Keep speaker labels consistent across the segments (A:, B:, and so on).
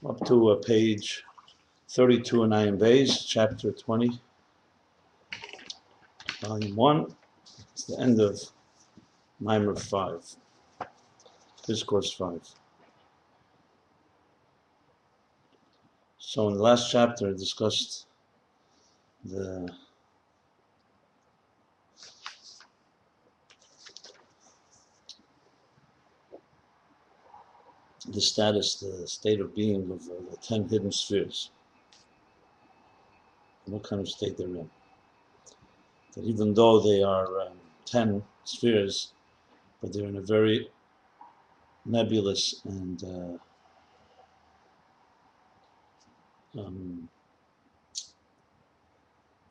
A: Up to page 32 in Ayin Beis, chapter 20, volume 1. It's the end of Mimer 5, Discourse 5. So in the last chapter, I discussed the status, the state of being of the 10 hidden spheres, and what kind of state they're in. That even though they are 10 spheres, but they're in a very nebulous and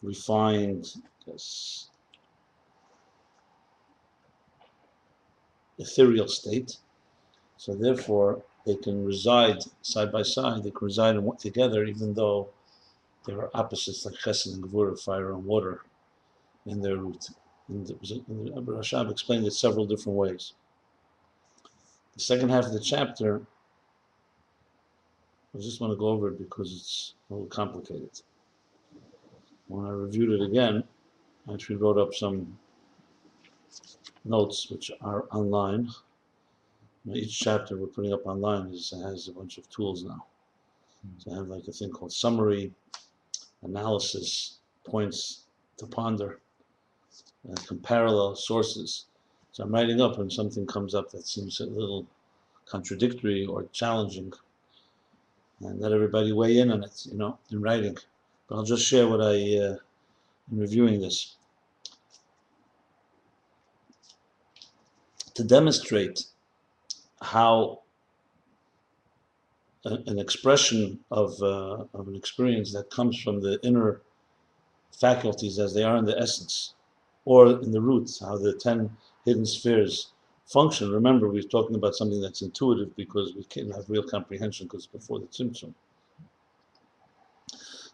A: refined, ethereal state. So therefore, they can reside side by side. They can reside together, even though there are opposites like chesed and gevurah, fire and water, in their root. And Rabbi explained it several different ways. The second half of the chapter, I just want to go over it because it's a little complicated. When I reviewed it again, I actually wrote up some notes which are online. Each chapter we're putting up online has a bunch of tools now. So I have like a thing called summary, analysis, points to ponder, parallel sources. So I'm writing up when something comes up that seems a little contradictory or challenging, and let everybody weigh in on it, in writing. But I'll just share what in reviewing this. To demonstrate how an expression of an experience that comes from the inner faculties as they are in the essence, or in the roots, how the 10 hidden spheres function. Remember, we're talking about something that's intuitive because we can't have real comprehension because it's before the tzimtzum.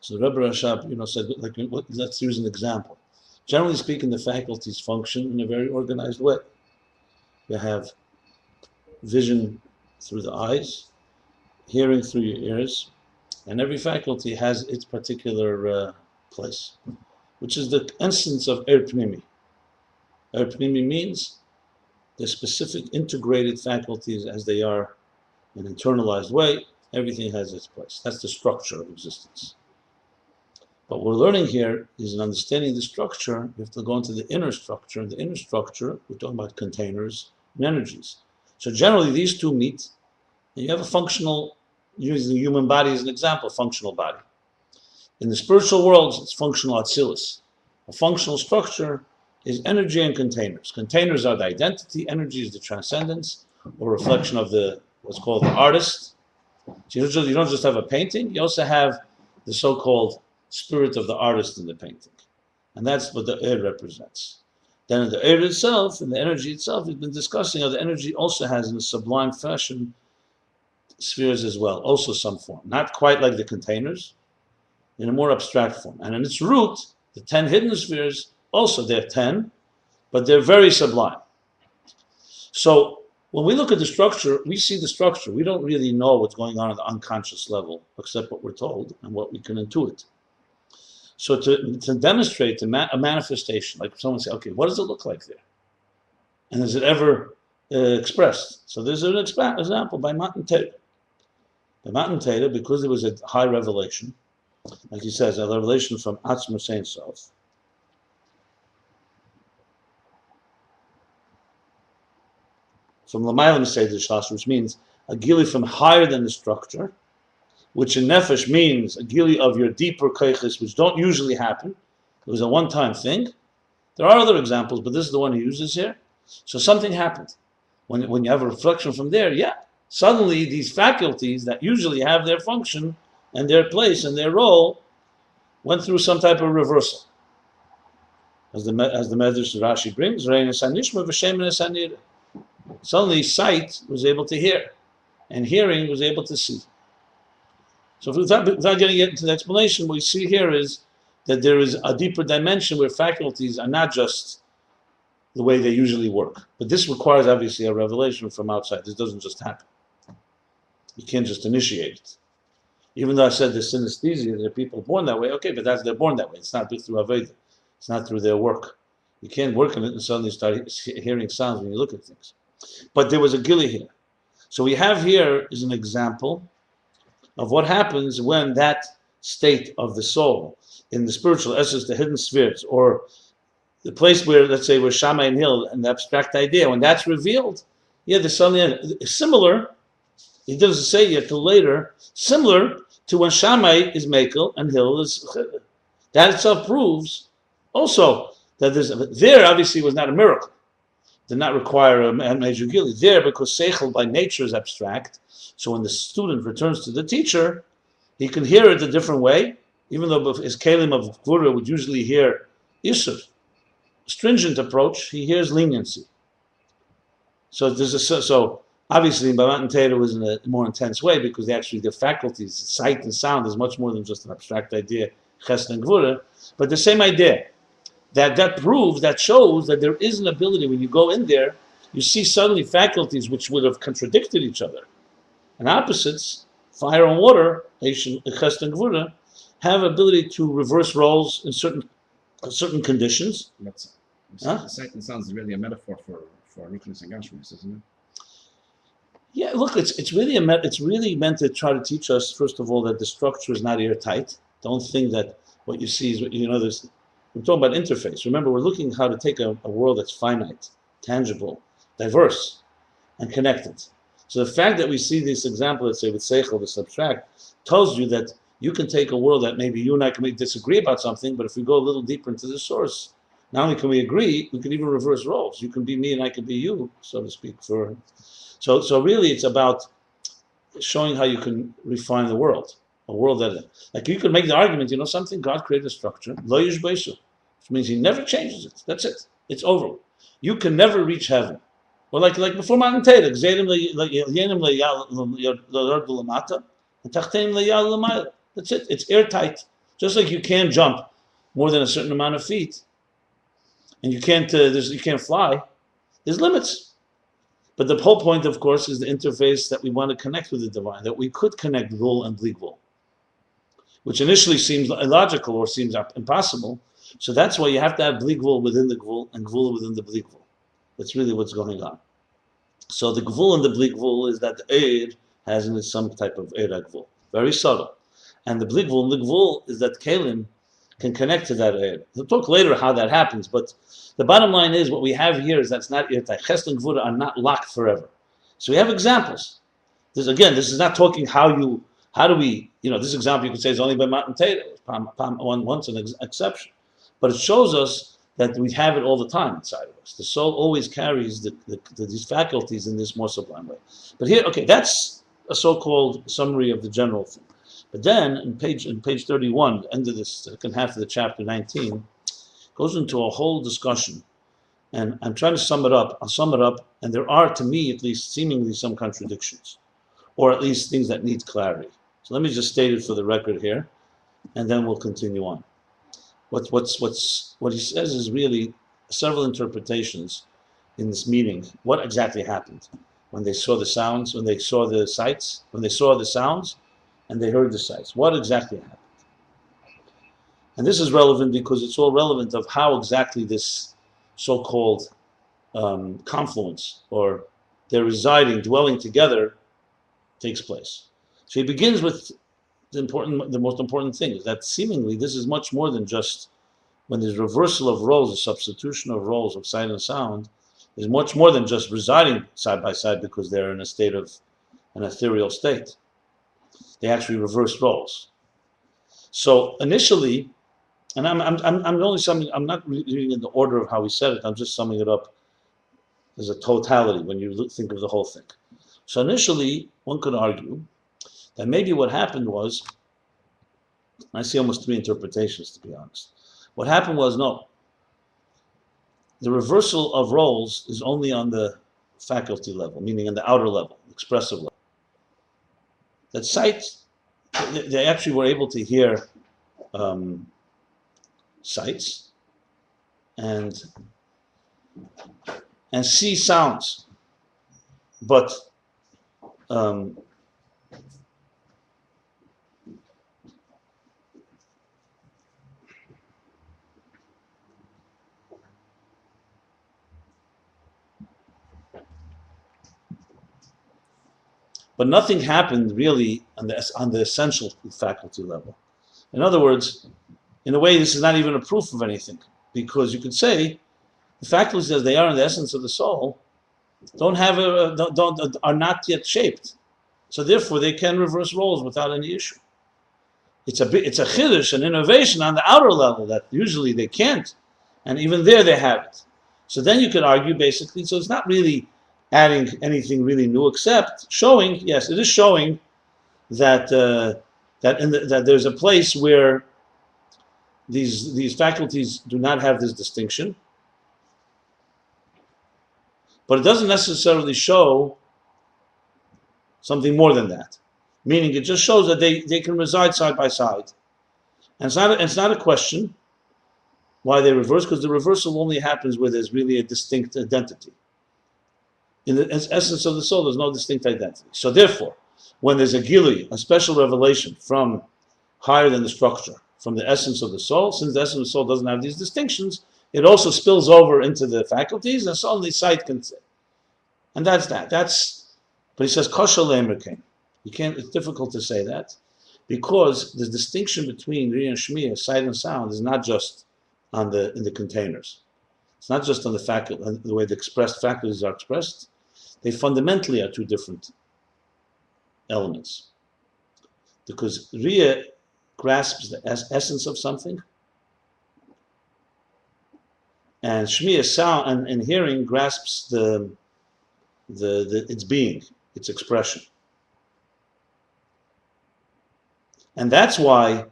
A: So the Rabbi said, let's use an example. Generally speaking, the faculties function in a very organized way. You have vision through the eyes, hearing through your ears, and every faculty has its particular place, which is the essence of pnimi. Pnimi means the specific integrated faculties as they are in an internalized way. Everything has its place. That's the structure of existence. What we're learning here is in understanding the structure, we have to go into the inner structure. In the inner structure, we're talking about containers and energies. So generally, these two meet, and you have a functional, using the human body as an example, functional body. In the spiritual worlds, it's functional atzilus. A functional structure is energy and containers. Containers are the identity, energy is the transcendence, or reflection of what's called the artist. So you don't just have a painting, you also have the so-called spirit of the artist in the painting. And that's what the represents. Then in the itself, in the energy itself, we've been discussing how the energy also has in a sublime fashion spheres as well, also some form. Not quite like the containers, in a more abstract form. And in its root, the 10 hidden spheres, also they're 10, but they're very sublime. So when we look at the structure, we see the structure. We don't really know what's going on at the unconscious level, except what we're told and what we can intuit. So to demonstrate a manifestation, like someone say, okay, what does it look like there? And is it ever expressed? So there's an example by Matan Torah. By Matan Torah, because there was a high revelation, like he says, a revelation from Atzmus Ein Sof. From Lamaylam Seder Shas, which means a gili from higher than the structure, which in Nefesh means a gili of your deeper koiches, which don't usually happen. It was a one-time thing. There are other examples, but this is the one he uses here. So something happened. When you have a reflection from there, suddenly these faculties that usually have their function and their place and their role went through some type of reversal. As the Medrash Rashi brings, suddenly sight was able to hear, and hearing was able to see. So without getting into the explanation, what we see here is that there is a deeper dimension where faculties are not just the way they usually work. But this requires obviously a revelation from outside. This doesn't just happen. You can't just initiate it. Even though I said the synesthesia, there are people born that way. Okay, but they're born that way. It's not through Aveda. It's not through their work. You can't work in it and suddenly start hearing sounds when you look at things. But there was a gili here. So we have here is an example of what happens when that state of the soul in the spiritual essence, the hidden spheres, or the place where, let's say, where Shammai and Hill and the abstract idea, when that's revealed, there's something similar. He doesn't say yet till later, similar to when Shammai is Mekel and Hill is Chedek. That itself proves also that there obviously was not a miracle. Did not require a major gili. There, because Seichel by nature is abstract, so when the student returns to the teacher, he can hear it a different way, even though his Kalim of Gvura would usually hear Isur, stringent approach, he hears leniency. So obviously by Matan Torah was in a more intense way because actually the faculties, sight and sound, is much more than just an abstract idea, Chesed and Gvura, but the same idea. That proves, that shows that there is an ability when you go in there, you see suddenly faculties which would have contradicted each other. And opposites, fire and water, Chesed and Gvura, have ability to reverse roles in certain conditions.
B: Sight and sound is really a metaphor for Ruchnis and Gashmis, isn't it?
A: Yeah, look, it's really meant to try to teach us, first of all, that the structure is not airtight. Don't think that what you see is what there's. We're talking about interface. Remember, we're looking how to take a world that's finite, tangible, diverse, and connected. So the fact that we see this example, let's say with Seichel, this abstract, tells you that you can take a world that maybe you and I can disagree about something, but if we go a little deeper into the source, not only can we agree, we can even reverse roles. You can be me and I can be you, so to speak. So really it's about showing how you can refine the world. A world that, like you could make the argument, something, God created a structure, lo yishbeisu, which means he never changes it. That's it. It's over. You can never reach heaven. Or like before Matan Torah, that's it. It's airtight. Just like you can't jump more than a certain amount of feet, and you can't fly. There's limits. But the whole point, of course, is the interface that we want to connect with the divine, that we could connect Gvul and Bli Gvul, which initially seems illogical or seems impossible. So that's why you have to have Bli Gvul within the Gvul and Gvul within the Bli Gvul. That's really what's going on. So the Gvul and the Bli Gvul is that the Eir has in it some type of Eir Gvul, very subtle. And the Bli Gvul and the Gvul is that Kalim can connect to that Eir. We'll talk later how that happens, but the bottom line is what we have here is that's not Irtai. Chesed and Gvura are not locked forever. So we have examples. This is not talking how do we, this example you could say is only by Matan Torah, once an exception. But it shows us that we have it all the time inside of us. The soul always carries these faculties in this more sublime way. But here, okay, that's a so-called summary of the general thing. But then, in page 31, end of this second half of the chapter 19, goes into a whole discussion. And I'm trying to sum it up. I'll sum it up, and there are, to me at least, seemingly some contradictions, or at least things that need clarity. So let me just state it for the record here, and then we'll continue on. What he says is really several interpretations in this meeting. What exactly happened when they saw the sounds, when they saw the sights, when they saw the sounds, and they heard the sights? What exactly happened? And this is relevant because it's all relevant of how exactly this so-called confluence, or their dwelling together, takes place. So he begins with the most important thing is that seemingly this is much more than just when there's reversal of roles, a substitution of roles of sight and sound, is much more than just residing side by side because they're in a state of an ethereal state. They actually reverse roles. So initially, and I'm only summing, I'm not reading in the order of how he said it, I'm just summing it up as a totality when you think of the whole thing. So initially, one could argue that maybe what happened was, I see almost three interpretations to be honest. What happened was, no, the reversal of roles is only on the faculty level, meaning on the outer level, expressive level. That sight, they actually were able to hear sights and see sounds, but but nothing happened really on the essential faculty level. In other words, in a way, this is not even a proof of anything, because you could say the faculties as they are in the essence of the soul are not yet shaped, so therefore they can reverse roles without any issue. It's a chiddush, an innovation on the outer level that usually they can't, and even there they have it. So then you could argue basically, so it's not really adding anything really new, except showing, yes, it is showing that that there's a place where these faculties do not have this distinction, but it doesn't necessarily show something more than that. Meaning it just shows that they can reside side by side. And it's not a question why they reverse, because the reversal only happens where there's really a distinct identity. In the essence of the soul, there's no distinct identity. So therefore, when there's a gilui, a special revelation from higher than the structure, from the essence of the soul, since the essence of the soul doesn't have these distinctions, it also spills over into the faculties, and so only sight can say. And that's that. But he says, kosher le'emerkein. You can't, it's difficult to say that, because the distinction between Riyah and Shmiya, sight and sound, is not just in the containers. It's not just on the way the expressed faculties are expressed. They fundamentally are two different elements. Because Riyah grasps the essence of something, and Shmiya, sound and hearing, grasps its being, its expression. And that's why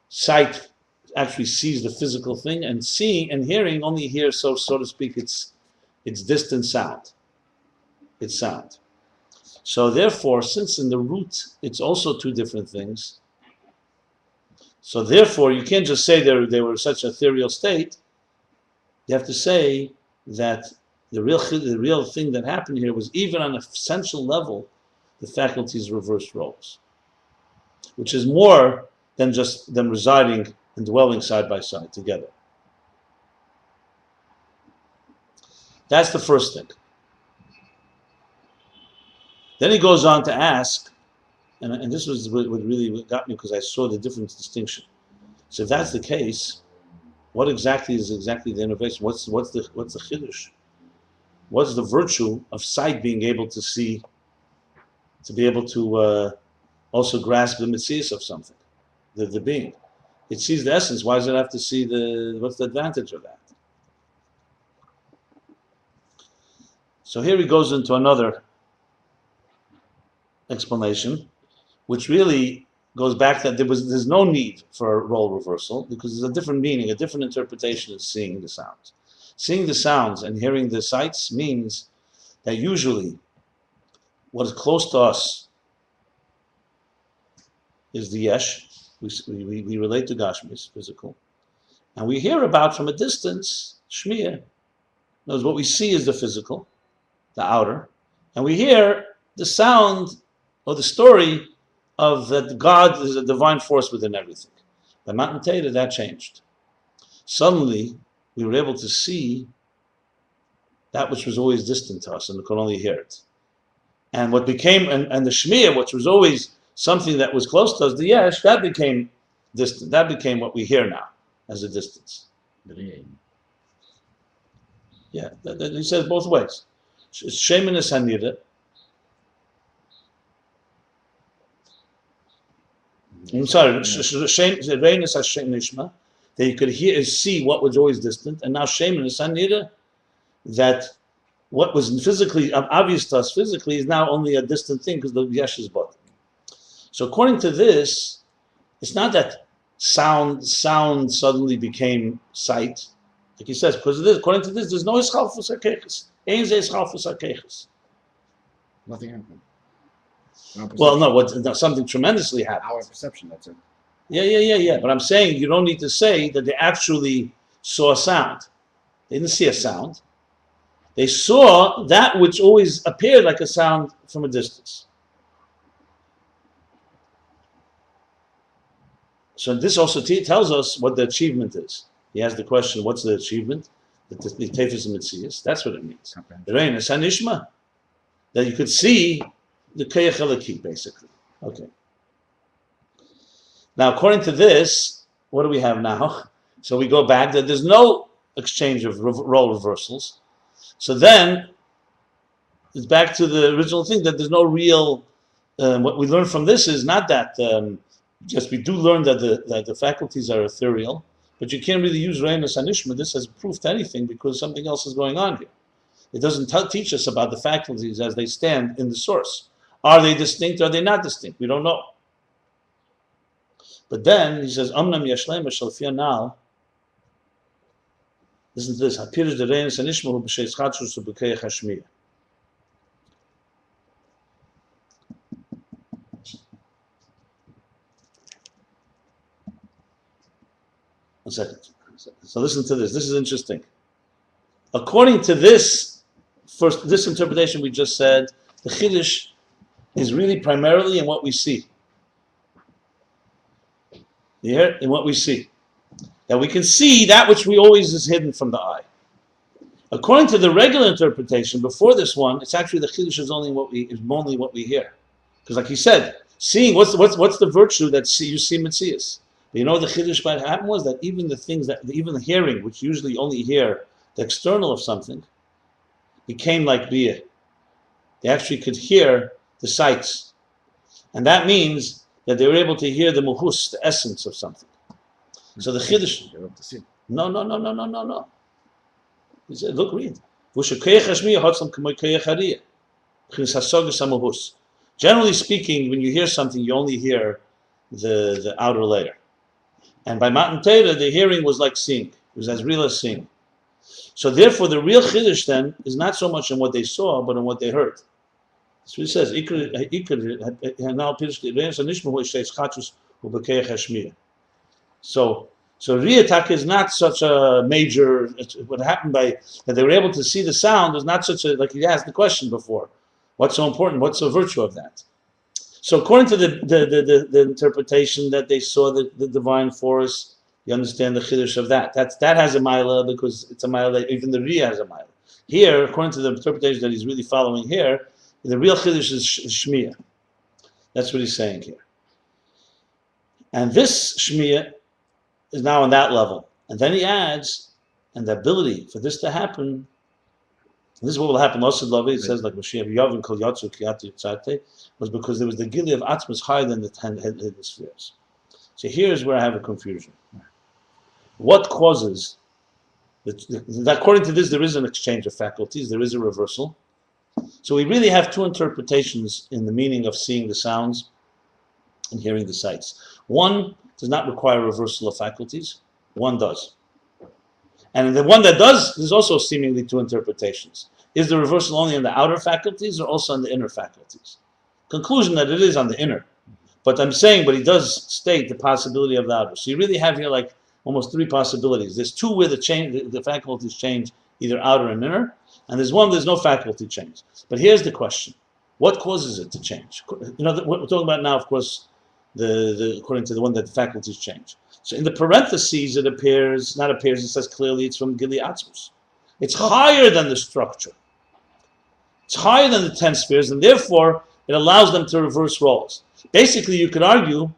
A: sight actually sees the physical thing, and seeing and hearing only hears, so to speak, its distant sound. It's sound. So therefore, since in the root it's also two different things, so therefore you can't just say they were such an ethereal state. You have to say that the real thing that happened here was, even on an essential level, the faculties reversed roles, which is more than just them residing and dwelling side by side together. That's the first thing. Then he goes on to ask, and this was what really got me, because I saw the different distinction. So if that's the case, what exactly is the innovation? What's the chiddush? What's the virtue of sight being able to see, to be able to also grasp the mitzvot of something, the being? It sees the essence. Why does it have to see what's the advantage of that? So here he goes into another explanation, which really goes back that there's no need for a role reversal, because there's a different meaning, a different interpretation of seeing the sounds. Seeing the sounds and hearing the sights means that usually what is close to us is the yesh. We relate to Gashmis, physical. And we hear about from a distance, Shmiya. Knows what we see is the physical, the outer. And we hear the sound or the story of that God is a divine force within everything. By Matan Torah, that changed. Suddenly, we were able to see that which was always distant to us, and we could only hear it. And what became, and the Shmiya, which was always something that was close to us, the Yesh, that became distant. That became what we hear now as a distance. Yeah, he says both ways. Sheminus Hanira. I'm sorry, Reynus Hashem that you could hear and see what was always distant, and now Sheminus Hanira, that what was physically obvious to us physically is now only a distant thing because the Yesh is bottom. So according to this, it's not that sound suddenly became sight. Like he says, because of this, according to this, there's no ischalfus hakeches. Ein ze ischalfus hakeches.
B: Nothing happened.
A: Well, no, something tremendously happened.
B: Our perception, that's it.
A: Yeah. But I'm saying you don't need to say that they actually saw a sound. They didn't see a sound. They saw that which always appeared like a sound from a distance. So this also tells us what the achievement is. He has the question, what's the achievement? The Tefes and Metzias. That's what it means. The Reynus Hanishma. That you could see the Kayach Eliki, basically. Okay. Now, according to this, what do we have now? So we go back that there's no exchange of role reversals. So then it's back to the original thing that there's no real. What we learn from this is not that just we do learn that the faculties are ethereal, but you can't really use Reinas Anishma this as proof to anything because something else is going on here. It doesn't teach us about the faculties as they stand in the source. Are they distinct or are they not distinct? We don't know. But then he says, Amnam Yashlema Shalfia now. Listen to this. Hapirish the Reinas Anishma who b'sheis Chatzus u'b'kei Hashmiya. One second. So listen to this. This is interesting. According to this interpretation we just said, the Chiddush is really primarily in what we see. You hear? In what we see. That we can see that which we always is hidden from the eye. According to the regular interpretation, before this one, it's actually the Chiddush is only what we hear. Because like he said, seeing, what's the virtue that you see Metzias? But you know the Chiddush what happened was that even the things that, even the hearing, which usually only hear the external of something, became like Biyah. They actually could hear the sights. And that means that they were able to hear the muhus, the essence of something. So the Chiddush... No. He said, look, read. Generally speaking, when you hear something, you only hear the outer layer. And by Matan Torah, the hearing was like seeing. It was as real as seeing. So therefore, the real Chiddush then is not so much in what they saw, but in what they heard. So he says, so Riyatak is not such a major, what happened by, that they were able to see the sound is not such a, like he asked the question before, what's so important, what's the virtue of that? So according to the interpretation that they saw the divine force, you understand the Chiddush of that. That has a Maila because it's a Maila, even the Riyah has a Maila. Here, according to the interpretation that he's really following here, the real Chiddush is Shmiya. That's what he's saying here. And this Shmiya is now on that level. And then he adds, and the ability for this to happen, this is what will happen. Also, it says like Mashiach Yavin Kol Yatsu Kiyati Tzate, was because there was the Gili of Atzmas higher than the 10 hidden spheres. So here's where I have a confusion. What causes, according to this, there is an exchange of faculties, there is a reversal. So we really have two interpretations in the meaning of seeing the sounds and hearing the sights. One does not require reversal of faculties, one does. And the one that does, there's also seemingly two interpretations. Is the reversal only on the outer faculties or also on the inner faculties? Conclusion that it is on the inner. But I'm saying, but he does state the possibility of the outer. So you really have here like almost three possibilities. There's two where the faculties change either outer and inner, and there's one there's no faculty change. But here's the question: what causes it to change? You know, what we're talking about now, of course, according to the one that the faculties change. So in the parentheses, it says clearly it's from Gili Atzmus. It's higher than the structure. It's higher than the 10 spheres, and therefore it allows them to reverse roles. Basically, you could argue,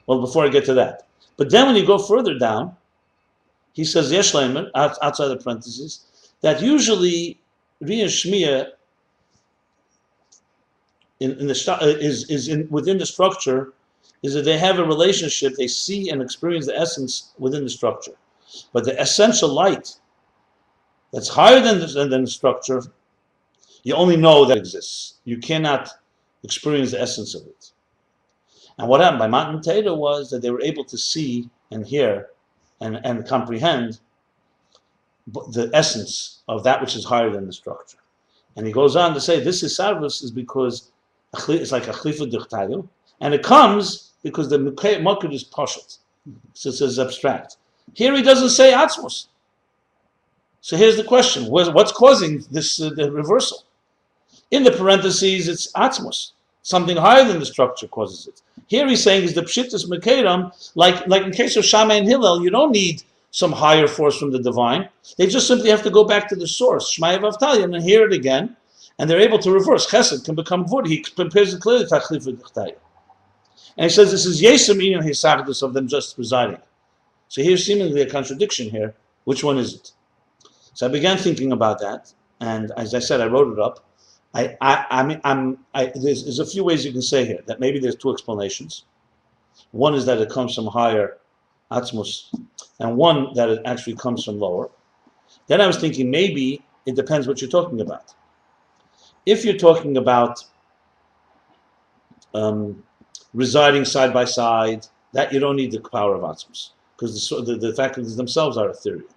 A: well, before I get to that, but then when you go further down, he says, Yesh Leimer, outside the parentheses, that usually Riyah Shmiya within the structure is that they have a relationship, they see and experience the essence within the structure. But the essential light that's higher than the structure, you only know that exists. You cannot experience the essence of it. And what happened by Matan Torah was that they were able to see and hear and comprehend the essence of that which is higher than the structure. And he goes on to say this is sarvus is because it's like a chlifa d'chtayu, and it comes because the mukad is pashut, so it says abstract. Here he doesn't say atzmos. So here's the question: what's causing this the reversal? In the parentheses, it's atzmos. Something higher than the structure causes it. Here he's saying is the pshittus mekedam, like in case of Shammai and Hillel, you don't need some higher force from the divine. They just simply have to go back to the source, Shmaya Vavtalya, and hear it again. And they're able to reverse. Chesed can become Gvur. He compares it clearly to Tachlif V'Dichtayah. And he says this is Yesem Inyan Hisagdus of them just residing. So here's seemingly a contradiction here. Which one is it? So I began thinking about that, and as I said, I wrote it up. There's a few ways you can say here that maybe there's two explanations. One is that it comes from higher Atzmus, and one that it actually comes from lower. Then I was thinking maybe it depends what you're talking about. If you're talking about residing side by side, that you don't need the power of Atzmus, because the faculties themselves are ethereal.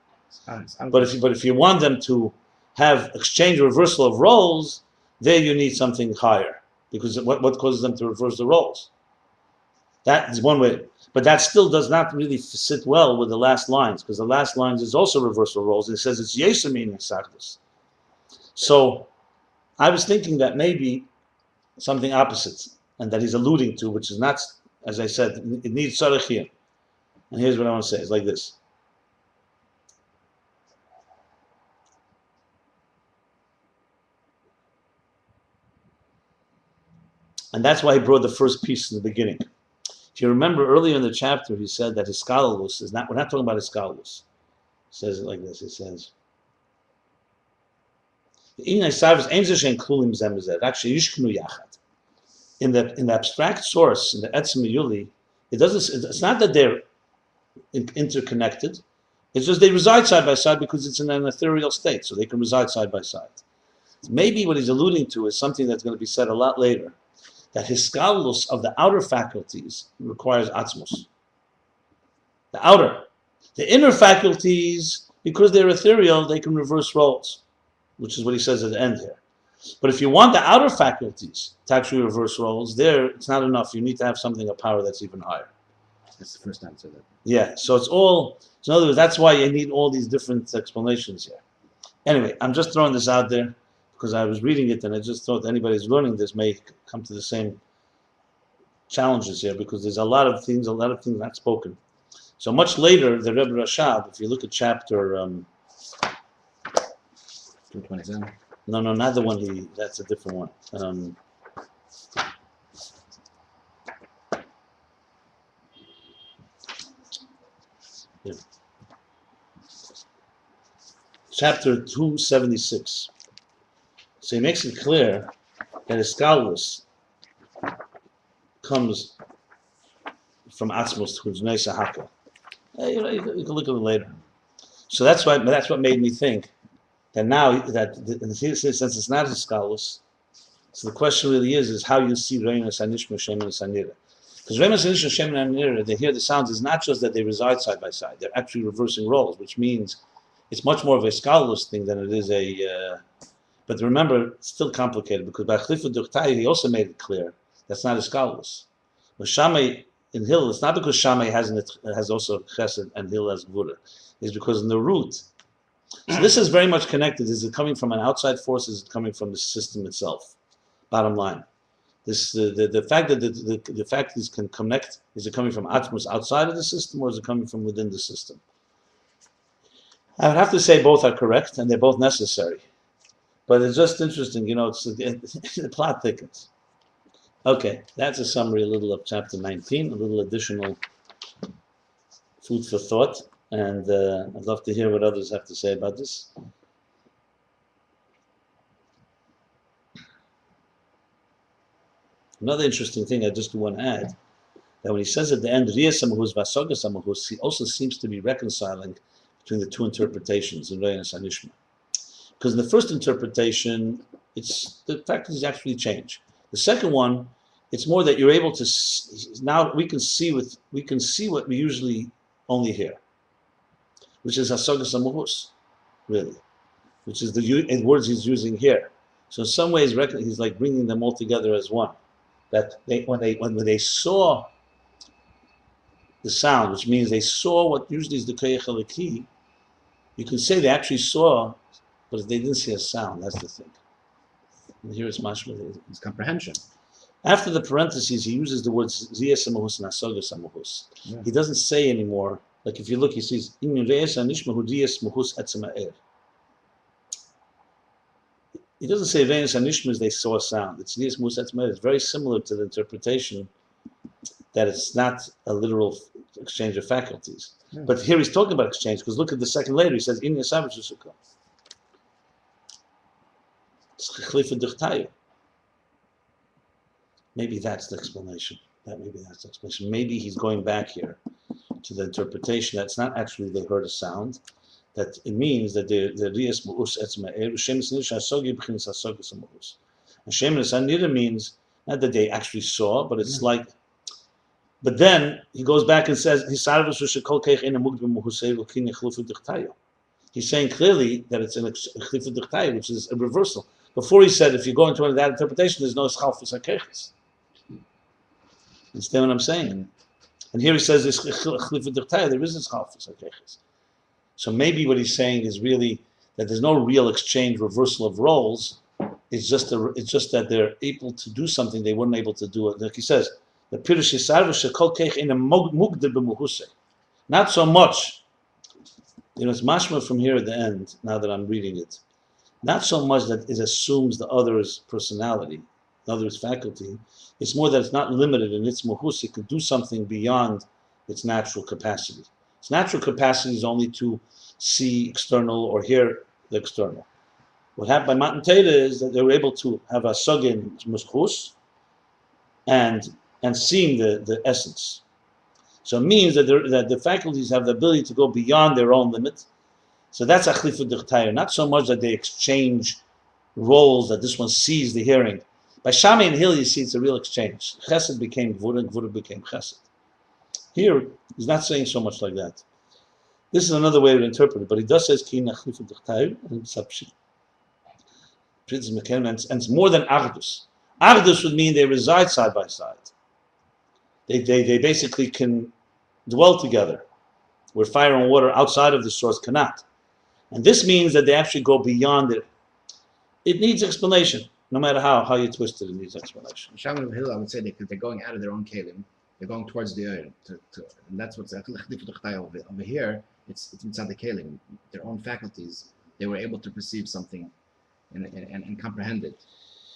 A: But if you want them to have exchange reversal of roles, there you need something higher, because what causes them to reverse the roles? That is one way, but that still does not really sit well with the last lines, because the last lines is also reversal roles. It says it's Yesamin Sakdus. So I was thinking that maybe something opposite, and that he's alluding to, which is not, as I said, it needs Tzarech here. And here's what I want to say, it's like this. And that's why he brought the first piece in the beginning. If you remember earlier in the chapter, he said that his Hiskalus is not, we're not talking about his Hiskalus. He says it like this, he says, in the abstract source, in the Etzem Yuli, it's not that they're interconnected, it's just they reside side by side because it's in an ethereal state, so they can reside side by side. Maybe what he's alluding to is something that's going to be said a lot later, that hiskalus of the outer faculties requires atzmus. The outer. The inner faculties, because they're ethereal, they can reverse roles, which is what he says at the end here. But if you want the outer faculties to actually reverse roles, there it's not enough. You need to have something of power that's even higher.
B: That's the first answer.
A: Yeah, so it's all, so in other words, that's why you need all these different explanations here. Anyway, I'm just throwing this out there because I was reading it and I just thought anybody who's learning this may come to the same challenges here, because there's a lot of things not spoken. So much later, the Rebbe Rashab, if you look at chapter
B: 227.
A: No, not the one that's a different one. Yeah. Chapter 276. So he makes it clear that Hiskalus comes from Atzmus to Jnei Sahaka. You can look at it later. So that's what made me think that now since it's not Hiskalus, so the question really is how you see Reinas Anishma Shem and Sanira. Because Reinas Anishma Shem and Sanira, they hear the sounds, is not just that they reside side by side, they're actually reversing roles, which means it's much more of a Hiskalus thing than it is a. But remember, it's still complicated, because by Chlifu Duchtai, he also made it clear that's not Hiskalus. But Shammai in Hill, it's not because Shammai has also Chesed and Hill has Gvura. It's because in the root. So this is very much connected. Is it coming from an outside force? Is it coming from the system itself? Bottom line, the fact that the faculties can connect, is it coming from Atmos outside of the system, or is it coming from within the system? I would have to say both are correct and they're both necessary. But it's just interesting, the plot thickens. Okay, that's a summary, a little of chapter 19, a little additional food for thought. And I'd love to hear what others have to say about this. Another interesting thing I just want to add, that when he says at the end, Riyas Samahus Vasoga Samahus, he also seems to be reconciling between the two interpretations in Reinas Anishma. Because in the first interpretation, it's the faculties actually change. The second one, it's more that you're able to now we can see what we usually only hear, which is Hasoga Samuhus, really, which is the words he's using here. So in some ways, he's like bringing them all together as one. That when they saw the sound, which means they saw what usually is the Koyach Halaki, you can say they actually saw, but they didn't see a sound. That's the thing. And here it's mashma.
B: It's comprehension.
A: After the parentheses, he uses the words Ziyah Samahus and Hasoga Samahus.
B: Yeah.
A: He doesn't say anymore. Like if you look, he says, He doesn't say Venus and Nishmas, they saw a sound. It's Nias Musatzmet. It's very similar to the interpretation that it's not a literal exchange of faculties.
B: Yeah.
A: But here he's talking about exchange, because look at the second later, he says, In Yasavish Sukkah. Maybe that's the explanation. Maybe he's going back here to the interpretation that's not actually they heard a sound, that it means that the Riyas Mu'us Etzma'er, Shem Sinish Hasogi B'chinis Hasogi Samu'us. And Shem Sanira means not that they actually saw, but it's like, but then he goes back and says, he's saying clearly that it's an Chlifu D'Chtaya, which is a reversal. Before he said, if you go into that interpretation, there's no Schalfus HaKeches. Understand what I'm saying? And here he says, there is a Schalfus HaKeches. So maybe what he's saying is really that there's no real exchange, reversal of roles. It's just that they're able to do something they weren't able to do. Like he says, the Pirush Yisarv Shekol Keich in a Mugdir B'Muhusei. Not so much, it's mashma from here at the end, now that I'm reading it. Not so much that it assumes the other's personality, the other's faculty. It's more that it's not limited in its muhus. It can do something beyond its natural capacity. Its natural capacity is only to see external or hear the external. What happened by Matan Torah is that they were able to have a sogin mushus and seeing the essence. So it means that the faculties have the ability to go beyond their own limit. So that's Achlifu D'Chtaya. Not so much that they exchange roles, that this one sees the hearing. By Shammai and Hill, you see it's a real exchange. Chesed became Gvura, and Gvura became Chesed. Here, he's not saying so much like that. This is another way to interpret it, but he does say Ki Achlifu D'Chtaya, and it's more than Achdus. Achdus would mean they reside side by side. They basically can dwell together, where fire and water outside of the source cannot. And this means that they actually go beyond it. It needs explanation, no matter how you twist it. It needs explanation.
B: Shaman and Hill, I would say they're going out of their own kelim. They're going towards the Ayin. And that's what's over here. It's inside the kelim. Their own faculties. They were able to perceive something and comprehend it.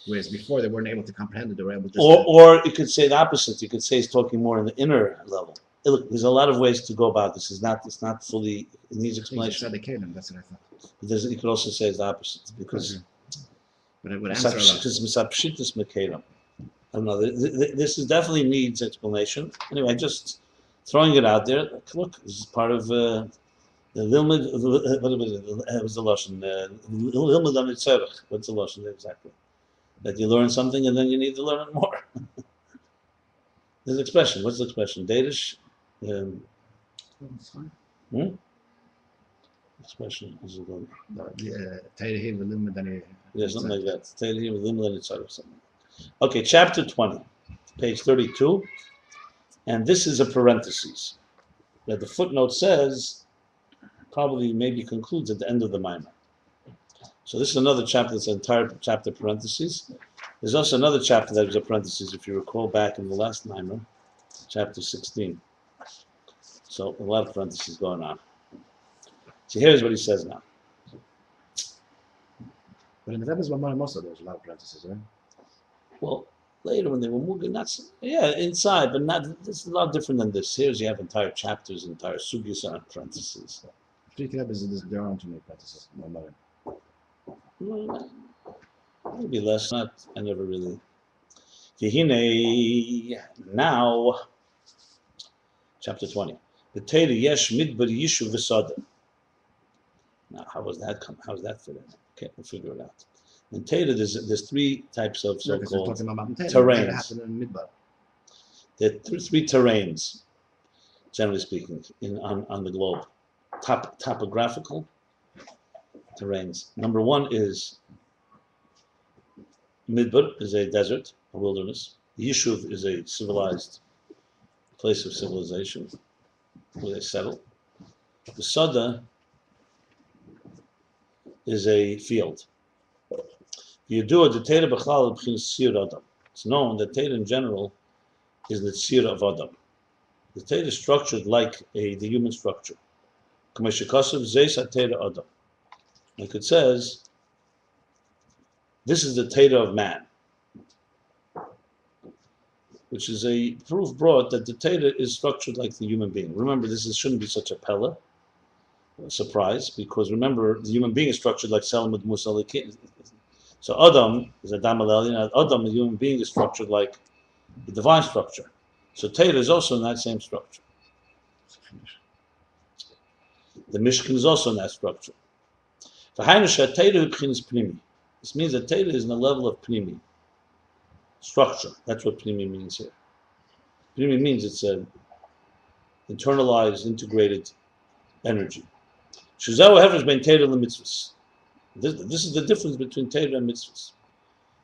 B: Whereas before they weren't able to comprehend it, they were able to.
A: Or you could say the opposite. You could say he's talking more in the inner level. Look, there's a lot of ways to go about this. It's not fully. It needs explanation.
B: Inside the kelim, that's what I thought.
A: You could also say it's the opposite because.
B: But it would answer a lot.
A: I don't know. This definitely needs explanation. Anyway, just throwing it out there. Look, this is part of the Lilmud. What was the lashon? Lilmud on Tzerach. What's the lashon exactly? That you learn something and then you need to learn it more. There's an expression. What's the expression? Datish? Expression is it going? Yeah, something like that. Okay, chapter 20, page 32. And this is a parenthesis. That the footnote says, probably maybe concludes at the end of the Maimon. So this is another chapter that's an entire chapter parentheses. There's also another chapter that was a parenthesis, if you recall back in the last Maimon, chapter 16. So a lot of parentheses going on. So here's what he says now.
B: But in the Rebbe's Mamara Mosa, there was a lot of parentheses, right?
A: Well, later when they were moving, inside, but not. It's a lot different than this. Here you have entire chapters, entire sugyas on parentheses.
B: Three Rebbe's, there aren't too many parentheses.
A: Maybe less. I never really. V'hinei now, chapter 20. The Torah yesh midbar yishu v'sada. Now, how does that fit in? Okay, we'll figure it out. In Torah, there's three types of so-called terrains. There are three terrains, generally speaking, on the globe. Topographical terrains. Number one is Midbar, is a desert, a wilderness. Yishuv is a civilized place of civilization where they settle. The Sada is a field. It's known that Torah in general is the tzir of Adam. The Torah is structured like the human structure. Like it says, This is the Torah of man, which is a proof brought that the Torah is structured like the human being. Remember, shouldn't be such a surprise, because remember, the human being is structured like Salamud Musalikin. So Adam is Adam Aleli, and Adam, the human being, is structured like the divine structure. So Torah is also in that same structure. The Mishkan is also in that structure. This means that Torah is in the level of pnimi, structure. That's what pnimi means here. Pnimi means it's an internalized, integrated energy. This is the difference between Torah and mitzvahs.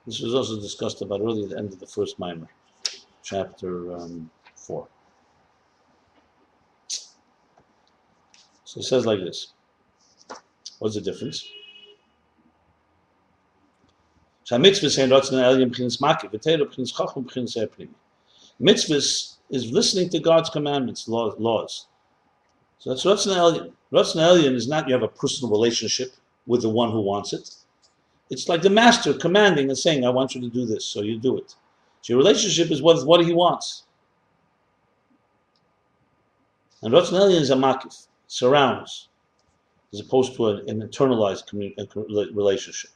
A: This was also discussed about earlier at the end of the first Maimer, chapter 4. So it says like this. What's the difference? Mitzvahs is listening to God's commandments, laws. So that's Ratzon Elyon. Ratzon Elyon is not you have a personal relationship with the one who wants it. It's like the master commanding and saying, I want you to do this, so you do it. So your relationship is what he wants. And Ratzon Elyon is a makif, surrounds, as opposed to an internalized relationship.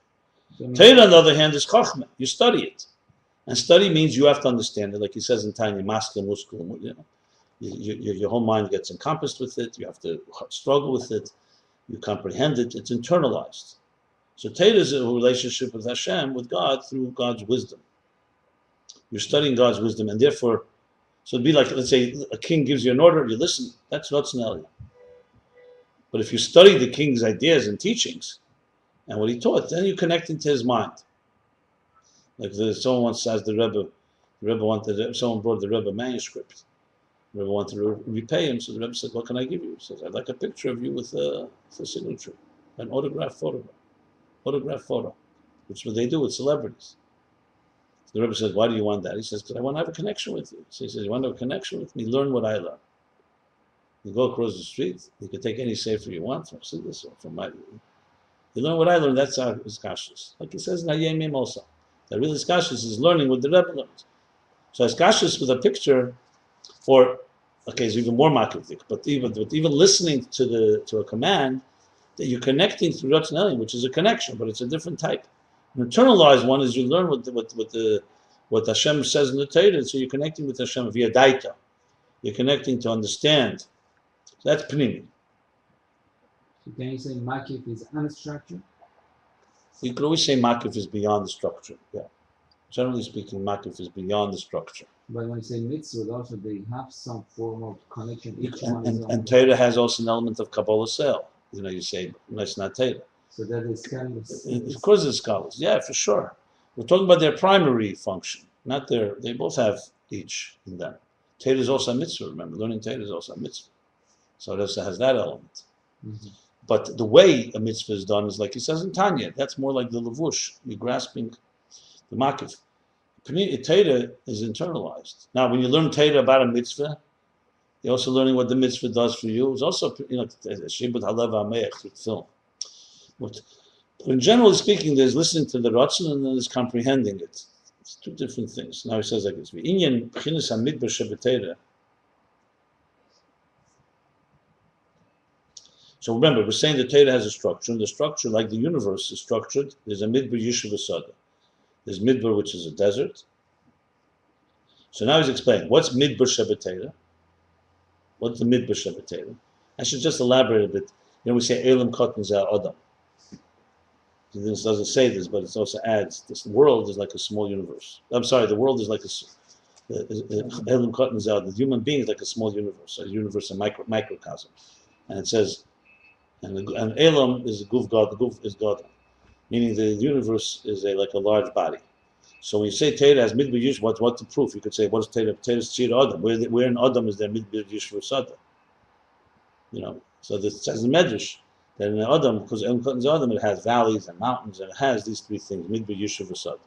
A: Torah, on the other hand, is chochma. You study it. And study means you have to understand it, like he says in Tanya, maskul, muskul, your whole mind gets encompassed with it, you have to struggle with it, you comprehend it, it's internalized. So Torah is a relationship with Hashem, with God, through God's wisdom. You're studying God's wisdom, and therefore, so it'd be like, let's say, a king gives you an order, you listen, that's Ratzon Elyon. But if you study the king's ideas and teachings, and what he taught, then you connect into his mind. Like someone once asked the Rebbe someone brought the Rebbe manuscript. The Rebbe wanted to repay him, so the Rebbe said, what can I give you? He says, I'd like a picture of you with a signature, an autographed photo, which is what they do with celebrities. So the Rebbe said, why do you want that? He says, because I want to have a connection with you. So he says, you want to have a connection with me? Learn what I learn. You go across the street, you can take any sefer you want from Siddur or from my. You learn what I learned, that's our iskashus. Like he says in Ayin Beis also. The real iskashus is learning what the Rebbe learns. So iskashus with a picture, or, okay, it's even more makritik, but even listening to a command, that you're connecting through Ratzon Elyon, which is a connection, but it's a different type. An internalized one is you learn what Hashem says in the Torah, so you're connecting with Hashem via daita. You're connecting to understand. So that's pnimi.
C: So can you say makif is unstructured?
A: You could always say makif is beyond the structure. Yeah. Generally speaking, makif is beyond the structure.
C: But when you say mitzvot, also they have some form of connection. Each one is
A: and Torah has also an element of Kabbalah sale. You say, no, it's not Torah.
C: So that is kind
A: of course it's scholars. Yeah, for sure. We're talking about their primary function, not they both have each in them. Torah is also a mitzvah, remember. Learning Torah is also a mitzvah. So it also has that element.
C: Mm-hmm.
A: But the way a mitzvah is done is like he says in Tanya. That's more like the levush. You're grasping the makif. Torah is internalized. Now, when you learn Torah about a mitzvah, you're also learning what the mitzvah does for you. It's also, Shibud Halev HaMeich through film. But generally speaking, there's listening to the Ratzon and then there's comprehending it. It's two different things. Now he says like this. Inyan B'chinas HaMidbar Sheb'Torah. So remember, we're saying the Torah has a structure, and the structure, like the universe, is structured. There's a midbar yishuv asada. There's midbar, which is a desert. So now he's explaining what's midbar sheb'Torah. What's the midbar sheb'Torah? I should just elaborate a bit. We say elam katan zeh adam. This doesn't say this, but it also adds this world is like a small universe. I'm sorry, the world is like elam katan zeh adam. The human being is like a small universe, a universe, a microcosm. And it says, and Elam is Guf God, the Guf is God, meaning the universe is like a large body. So when you say Torah has midbar yush, what's the proof? You could say, what's Torah? Torah's tzir Adam. Where in Adam is there midbar yush v'sada? So it says in Medrash that in Adam, because Elam Katan Adam, it has valleys and mountains, and it has these three things, midbar yush v'sada.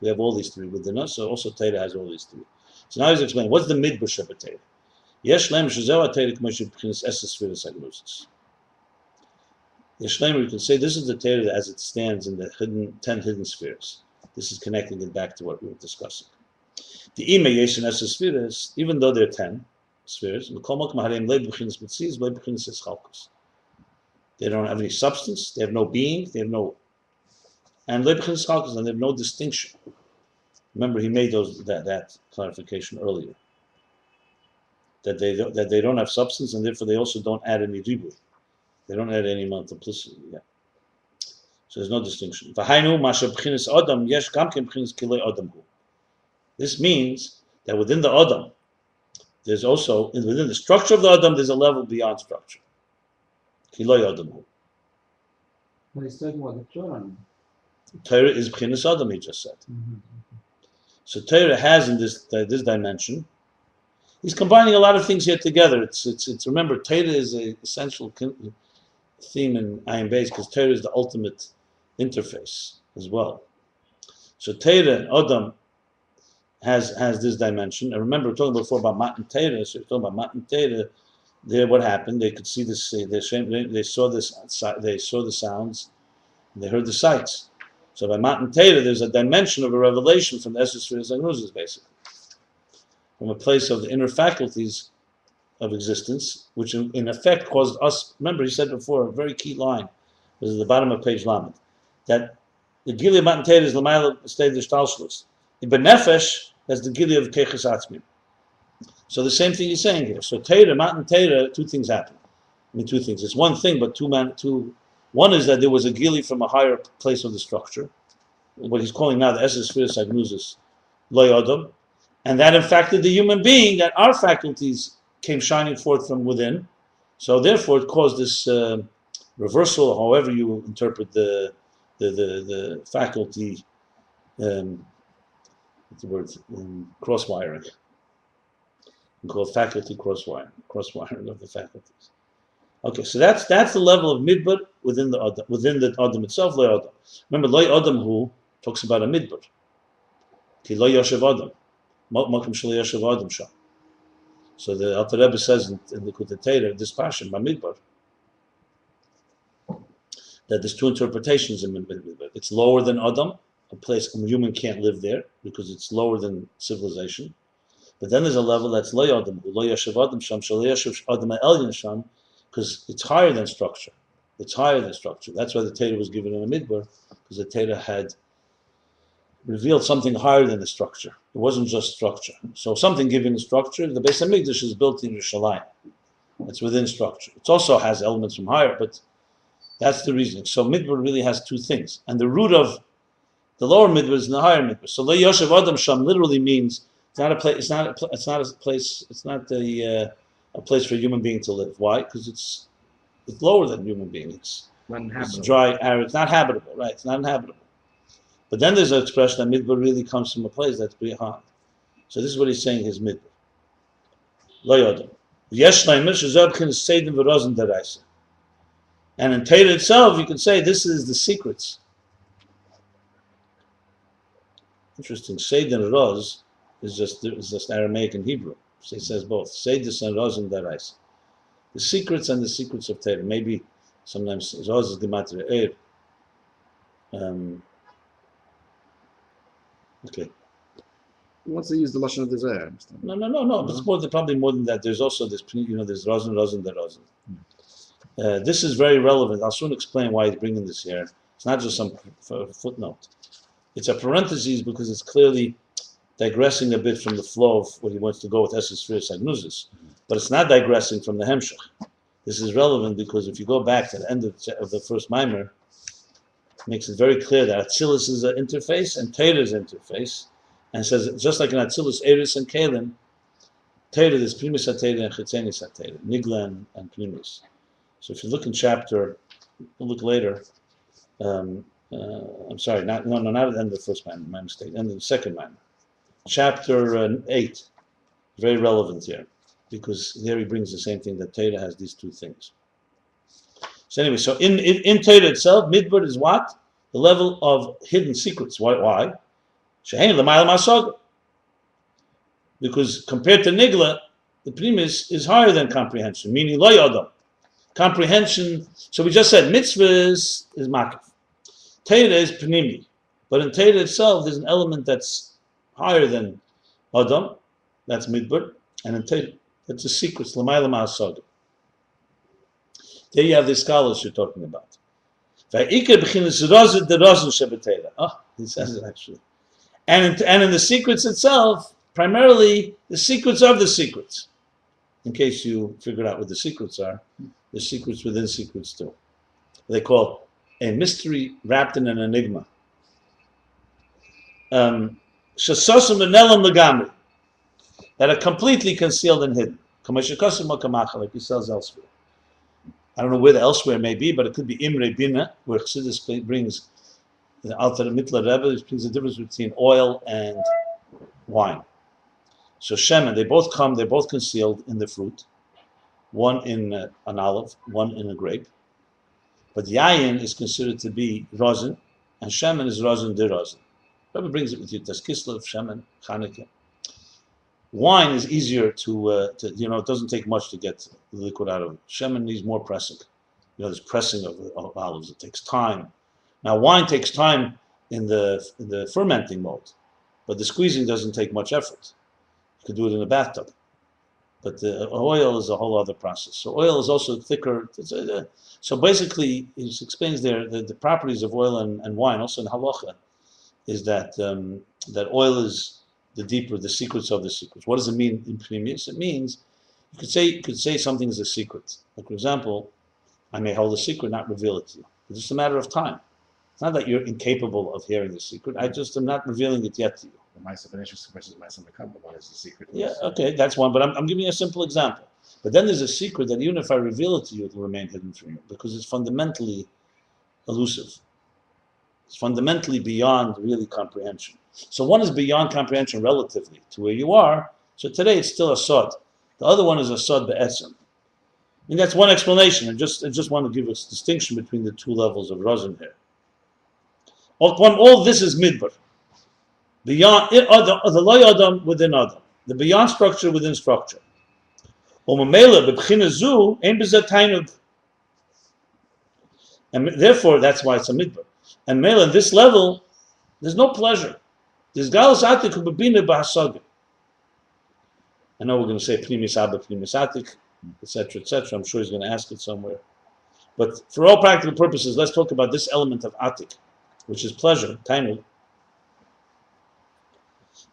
A: We have all these three within us, so also Torah has all these three. So now he's explaining, what's the midbar sheb'Torah? Yesh lem shezeh Torah k'moshe b'chinas accessory. Yeshleimer, you can say this is the Torah as it stands in the 10 hidden spheres. This is connecting it back to what we were discussing. The Ime Yeshin Spheres, even though they're 10 spheres, they don't have any substance, they have no being, they have no, and they have no distinction. Remember, he made that clarification earlier. That they don't have substance, and therefore they also don't add any ribui. They don't add any multiplicity. Yeah. So there's no distinction. This means that within the Adam, there's also within the structure of the Adam, there's a level beyond structure.
C: But he's talking about the Torah.
A: Torah is b'chinas Adam, he just said.
C: Mm-hmm.
A: So Torah has in this dimension. He's combining a lot of things here together. It's remember, Torah is an essential theme in Ayin Beis because Torah is the ultimate interface as well. So Torah, Adam, has this dimension. And remember, we're talking before about Matan Torah. So we're talking about Matan Torah. There, what happened? They could see this. They saw this. They saw the sounds. And they heard the sights. So by Matan Torah, there's a dimension of a revelation from the accessory and basically, from a place of the inner faculties of existence, which in effect caused us. Remember, he said before a very key line. This is at the bottom of page Lamed, that the Gili of Matan Torah is L'mayla State of Shtalshlus. In Benefesh, that's the Gili of Keches Atzmim. So the same thing he's saying here. So Torah, Matan Torah, two things happen. I mean, two things. It's one thing, but two. One is that there was a Gili from a higher place of the structure, what he's calling now the accessory Sagnuzis, Lo Adam, and that impacted the human being, that our faculties came shining forth from within. So therefore, it caused this reversal, however you interpret the faculty. What's the word? Crosswiring. We call it faculty crosswiring of the faculties. Okay, so that's the level of midbar within the Adam itself. Lo Adam. Remember, Lo Adam who talks about a midbar. Ki Lo Yoshev Adam. Malkum Shelo Yoshev Adam Sham. So the Alter Rebbe says in the Likutei Torah, this passion by midbar, that there's two interpretations in midbar. It's lower than Adam, a place a human can't live there because it's lower than civilization. But then there's a level that's Lo Adam, Lo Yoshev Adam Sham, Shelo Yoshev Adam Elyon Sham, because it's higher than structure. It's higher than structure. That's why the Torah was given in a midbar, because the Torah had revealed something higher than the structure. It wasn't just structure. So something given structure, the Beis HaMikdash is built in Yerushalayim. It's within structure. It also has elements from higher, but that's the reasoning. So midbar really has two things. And the root of the lower midbar is in the higher midbar. So Lo Yoshev Adam Sham literally means it's not a place. It's not a place. It's not a place for a human being to live. Why? Because it's lower than human being. It's dry, arid. It's not habitable, right? It's not inhabitable. But then there's an expression that midbar really comes from a place that's beyond. So this is what he's saying. His midbar. Lo Yodam. Yesh Leimer Shezobkin Seidim V'Rozen Daraisa. And in Torah itself, you can say this is the secrets. Interesting. Seid and Roz is just Aramaic and Hebrew. So he says both. Seidus and Roz and Daraisa. The secrets and the secrets of Torah. Maybe sometimes Roz is Gematria Eir. Okay.
B: He wants to use the lashon of desire.
A: No. But it's probably more than that. There's also this, there's Rosin, the Rosin. This is very relevant. I'll soon explain why he's bringing this here. It's not just some footnote. It's a parenthesis because it's clearly digressing a bit from the flow of what he wants to go with Esses Frias Agnuzis. But it's not digressing from the Hemshech. This is relevant because if you go back to the end of the first Maimer, it makes it very clear that Atzilus is an interface and Torah is an interface. And says, just like in Atzilus, Eris and Kalim, Torah, there's Primis HaTorah and Chetzenis HaTorah, Nigla and Primis. So if you look in chapter, we'll look later, I'm sorry, not at the end of the first Maimer, my mistake, end of the second Maimer. Chapter 8, very relevant here, because there he brings the same thing, that Torah has these two things. So anyway, so in Torah itself, Midbar is what? The level of hidden secrets. Why? Because compared to Nigla, the primis is higher than comprehension, meaning Lo Yodam. Comprehension. So we just said mitzvahs is makif. Torah is pnimi. But in Torah itself, there's an element that's higher than Adam, that's midbar, and in Torah, that's a secret, l'mayla ma'asag. There you have the scholars you're talking about. He says it actually. And in the secrets itself, primarily the secrets of the secrets. In case you figured out what the secrets are, the secrets within secrets too. They call a mystery wrapped in an enigma. That are completely concealed and hidden. Like he says elsewhere. I don't know where the elsewhere may be, but it could be Imre Bina, where Chassidus brings the Alter Mittler Rebbe, brings the difference between oil and wine. So shemen, they're both concealed in the fruit, one in an olive, one in a grape. But yayin is considered to be rosin, and shemen is rosin de rosin. Rebbe brings it with you, Taskislev, shemen, Chanukah. Wine is easier to it doesn't take much to get the liquid out of it. Shemen needs more pressing. There's pressing of olives. It takes time. Now, wine takes time in the fermenting mode, but the squeezing doesn't take much effort. You could do it in a bathtub. But the oil is a whole other process. So oil is also thicker. So basically, he explains there the properties of oil and wine, also in halacha, is that that oil is the deeper, the secrets of the secrets. What does it mean in pnimi? It means you could say something is a secret. Like, for example, I may hold a secret, not reveal it to you. It's just a matter of time. It's not that you're incapable of hearing the secret. I just am not revealing it yet to you.
B: My financial versus my one is the secret.
A: Yeah, okay, that's one. But I'm giving you a simple example. But then there's a secret that even if I reveal it to you, it will remain hidden from you because it's fundamentally elusive. It's fundamentally beyond really comprehension. So one is beyond comprehension relatively to where you are. So today it's still a sod. The other one is a sod be'etzem. I mean, that's one explanation. I just want to give a distinction between the two levels of rosin here. All this is midbar. Beyond the loy adam within adam. The beyond structure within structure. And therefore, that's why it's a midbar. And mele, in this level, there's no pleasure. There's galus atik ubabina b'hasaga. I know we're going to say pnimi saba, pnimi satik, etc., etc. I'm sure he's going to ask it somewhere. But for all practical purposes, let's talk about this element of atik, which is pleasure, tainug,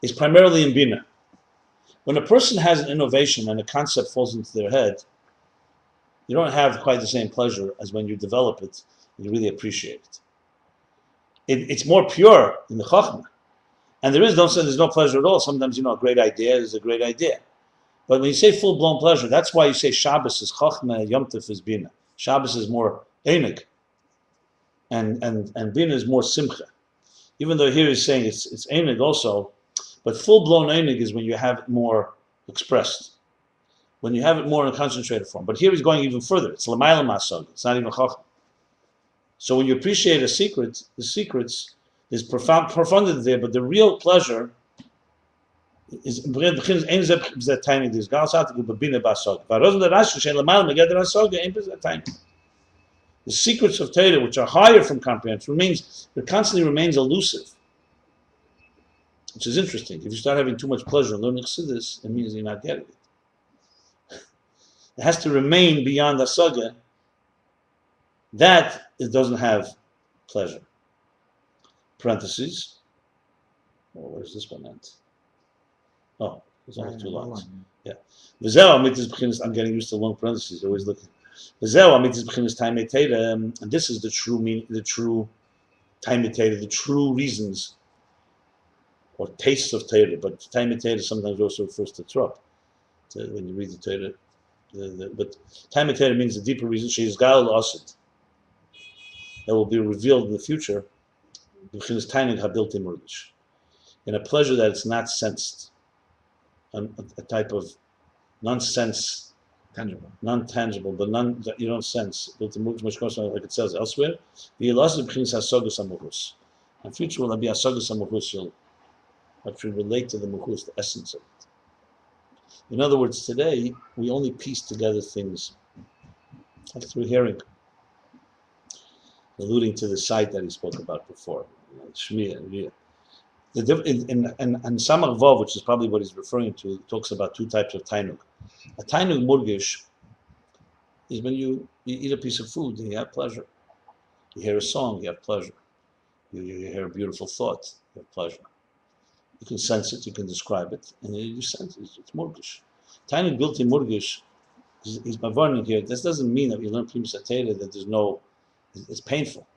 A: is primarily in bina. When a person has an innovation and a concept falls into their head, you don't have quite the same pleasure as when you develop it and you really appreciate it. It's more pure in the chochma. And there's no pleasure at all. Sometimes, a great idea is a great idea. But when you say full-blown pleasure, that's why you say Shabbos is chochma, Yom Tov is bina. Shabbos is more einig, and bina is more simcha. Even though here he's saying it's einig also, but full-blown einig is when you have it more expressed, when you have it more in a concentrated form. But here he's going even further. It's l'mayla masog. It's not even chochma. So when you appreciate a secret, the secrets is profundity there, but the real pleasure is the secrets of Torah, which are higher from comprehension, it constantly remains elusive, which is interesting. If you start having too much pleasure in learning Chassidus, it means you're not getting it. It has to remain beyond the saga. That it doesn't have pleasure. Parentheses. Oh, where's this one at? Oh, there's only two lines. Yeah. I'm getting used to long parentheses. Always looking. And this is the true meaning, the true taimei, the true reasons or tastes of Torah. But taimei sometimes also refers to trop. When you read the Torah, but taimei means the deeper reason. She is gal asid. That will be revealed in the future. In a pleasure that it's not sensed, a type of non-sense, non-tangible, but that you don't sense. Like it says elsewhere, in future will be asagas amuhus. You'll actually relate to the muhus, the essence of it. In other words, today we only piece together things like through hearing, alluding to the sight that he spoke about before, Shmiya and Riyah. In Samach Vav, which is probably what he's referring to, talks about two types of tainug. A tainug murgish is when you eat a piece of food and you have pleasure. You hear a song, you have pleasure. You hear a beautiful thought, you have pleasure. You can sense it, you can describe it, and you sense it. It's murgish. Tainug bilti murgish, he's warning here. This doesn't mean that you learn pnimi that there's no, it's painful.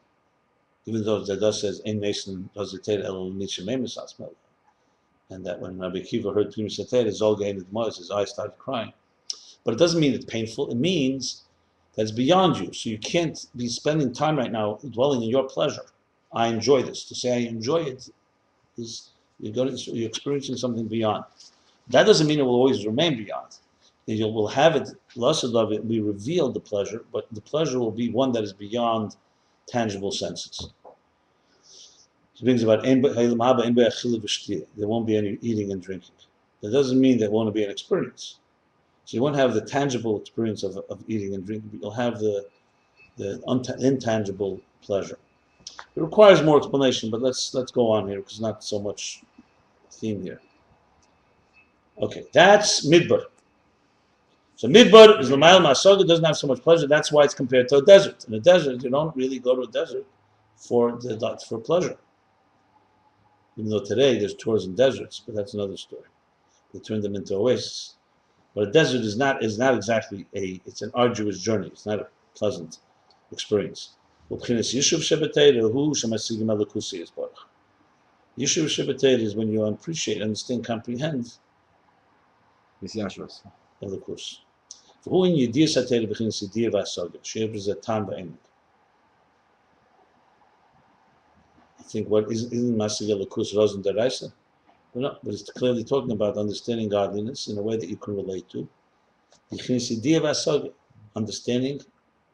A: Even though the Zada says, Ein Mason does it el Nishamemis Asmel. And that when Rabbi Akiva heard pnimi Zolga in the his eyes started crying. But it doesn't mean it's painful. It means that it's beyond you. So you can't be spending time right now dwelling in your pleasure. I enjoy this. To say I enjoy it is you're experiencing something beyond. That doesn't mean it will always remain beyond. You will have it, lust of it, be revealed the pleasure, but the pleasure will be one that is beyond tangible senses. He brings about there won't be any eating and drinking. That doesn't mean there won't be an experience. So you won't have the tangible experience of eating and drinking, but you'll have the intangible pleasure. It requires more explanation, but let's go on here because not so much theme here. Okay, that's midbar. So midbar is l'mayal ma'asaga, doesn't have so much pleasure. That's why it's compared to a desert. In a desert, you don't really go to a desert for pleasure. Even though today there's tours in deserts, but that's another story. They turned them into oases. But a desert is not exactly it's an arduous journey. It's not a pleasant experience. Yishuv Shebeteir is when you appreciate, understand, comprehend Elokus. I think what isn't Masig Elokus Rosen Deraisa? No, but it's clearly talking about understanding godliness in a way that you can relate to. Understanding,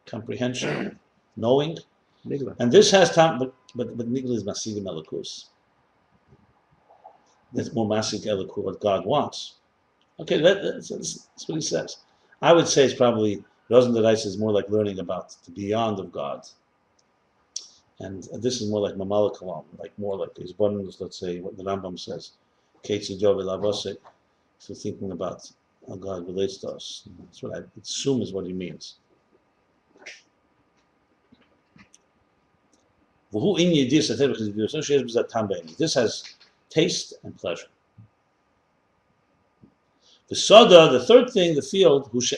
A: comprehension, knowing. And this has time, but Nigla is Masig Elokus. That's more Masig Elokus, what God wants. Okay, that's what he says. I would say it's probably Rosen Deraisa is more like learning about the beyond of God. And this is more like Mamala Kalam, like more like his abundance, let's say, what the Rambam says. So thinking about how God relates to us. That's what I assume is what he means. This has taste and pleasure. The Sada, the third thing, the field, it's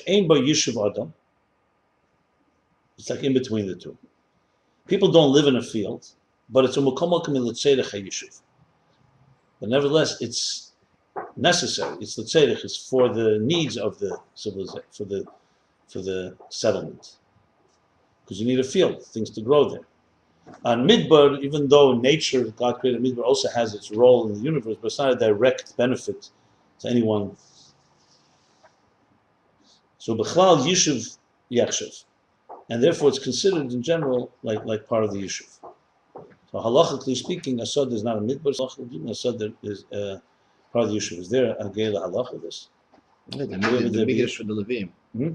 A: like in between the two. People don't live in a field, but it's a yishuv. But nevertheless, it's necessary. It's the tzedek. It's for the needs of the civilization, for the settlement, because you need a field, things to grow there. And midbar, even though nature, God created midbar, also has its role in the universe, but it's not a direct benefit to anyone. So b'chlal yishuv yachshav, and therefore it's considered in general like part of the yishuv. So halachically speaking, asad is not a midbar. Asad is part of the yishuv. Is there a geila halacha this?
B: The Midrash for the Levim, the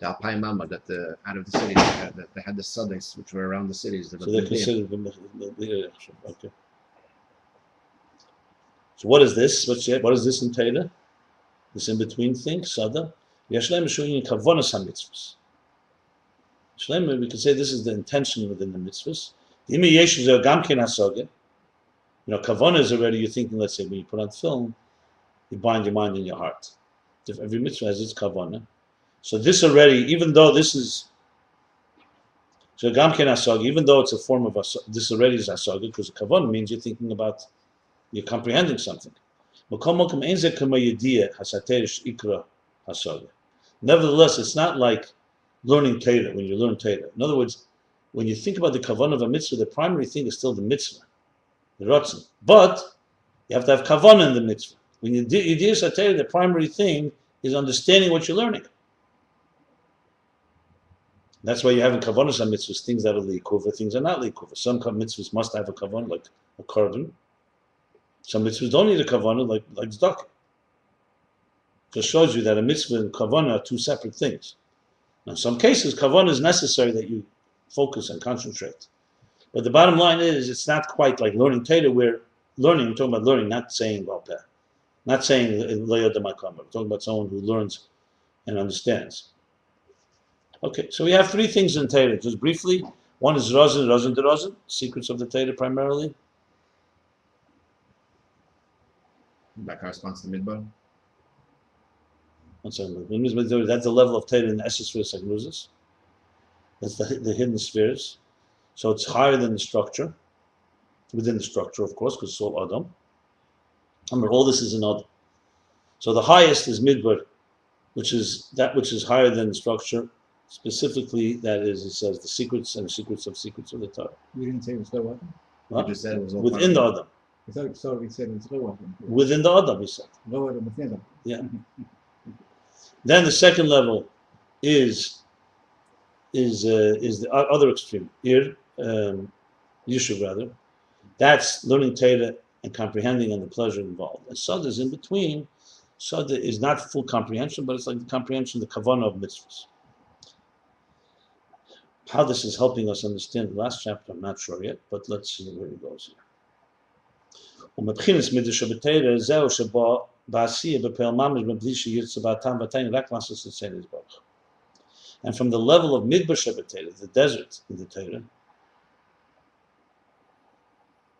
B: Alpine Mama, that out of the cities that they had the Sades which were around the cities.
A: So they're considered the okay. So what is this? What is this in Torah? This in between thing, sada. Yashlem Shuyin Kavonas HaMitzvahs. Shlem, we could say this is the intention within the mitzvahs. The Imi Yeshu Zer Gamkin HaSoge. Kavona is already, you're thinking, let's say, when you put on film, you bind your mind and your heart. Every mitzvah has its kavona. So this already, even though this is, so Gamkin HaSoge, even though it's a form of this already is HaSoge, because kavona means you're thinking about, you're comprehending something. Nevertheless, it's not like learning Torah when you learn Torah. In other words, when you think about the kavanah of a mitzvah, the primary thing is still the mitzvah, the ratzon. But you have to have kavanah in the mitzvah. When you do Torah, the primary thing is understanding what you're learning. That's why you have in kavanahs and mitzvahs things that are liikuva, things that are not liikuva. Some mitzvahs must have a kavanah, like a korban. Some mitzvahs don't need a kavanah, like tzedakah. Just shows you that a mitzvah and kavanah are two separate things. Now, in some cases, kavanah is necessary that you focus and concentrate. But the bottom line is, it's not quite like learning Torah, where learning, I'm talking about learning, not saying balpeh, not saying lo yodeh ma kamar. I'm talking about someone who learns and understands. Okay, so we have three things in Torah, just briefly. One is razin, razin de razin, secrets of the Torah primarily.
B: That corresponds to midbar.
A: That's the level of Torah in the accessory sagnuzas. That's the hidden spheres. So it's higher than the structure, within the structure, of course, because it's all Adam. Remember, all this is in Adam. So the highest is midbar, which is that which is higher than the structure. Specifically, that is, it says, the secrets and the secrets of the Torah.
D: You didn't say it was low Adam?
A: Huh?
B: You just said it was all
A: Within the Adam.
D: I thought so. We said it was low Adam.
A: Within the Adam, he said.
D: Low Adam within Adam.
A: Yeah. Then the second level is the other extreme, Yishuv rather. That's learning Torah and comprehending and the pleasure involved. And Sada is in between. Sada is not full comprehension, but it's like the comprehension, the kavanah of mitzvahs. How this is helping us understand the last chapter, I'm not sure yet, but let's see where it goes here. And from the level of midbar shebeteira, the desert in the Torah,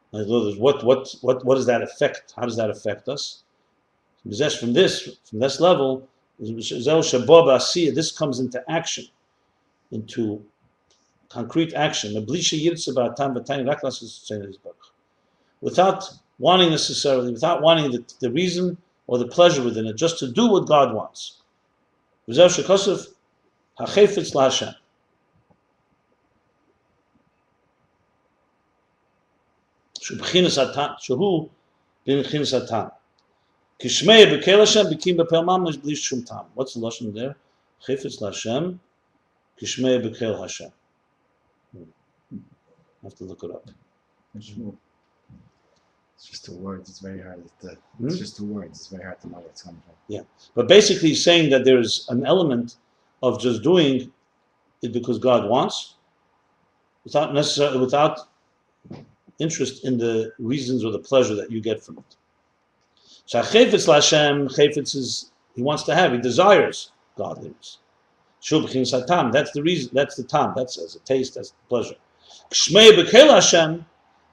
A: what does that affect? How does that affect us? From this level, this comes into action, into concrete action, without wanting necessarily, without wanting the reason or the pleasure within it, just to do what God wants. HaChefetz LaHashem. Shehu b'chinas hatan. Kishmei b'kel Hashem b'kim b'pel mamash b'li shum tam. What's the lashon there? Chefetz LaHashem. Kishmei b'kel Hashem. I have to look it up.
B: It's just two words. It's very hard. It's just two words. It's very hard to know where it's coming from.
A: Yeah, but basically he's saying that there's an element of just doing it because God wants, without interest in the reasons or the pleasure that you get from it. So Chefetz LaHashem, Chefetz is, he wants to have, he desires godliness. Shul b'chinas hatam, that's the reason, that's the tam, that's as a taste, that's the pleasure. K'shmei b'kel Hashem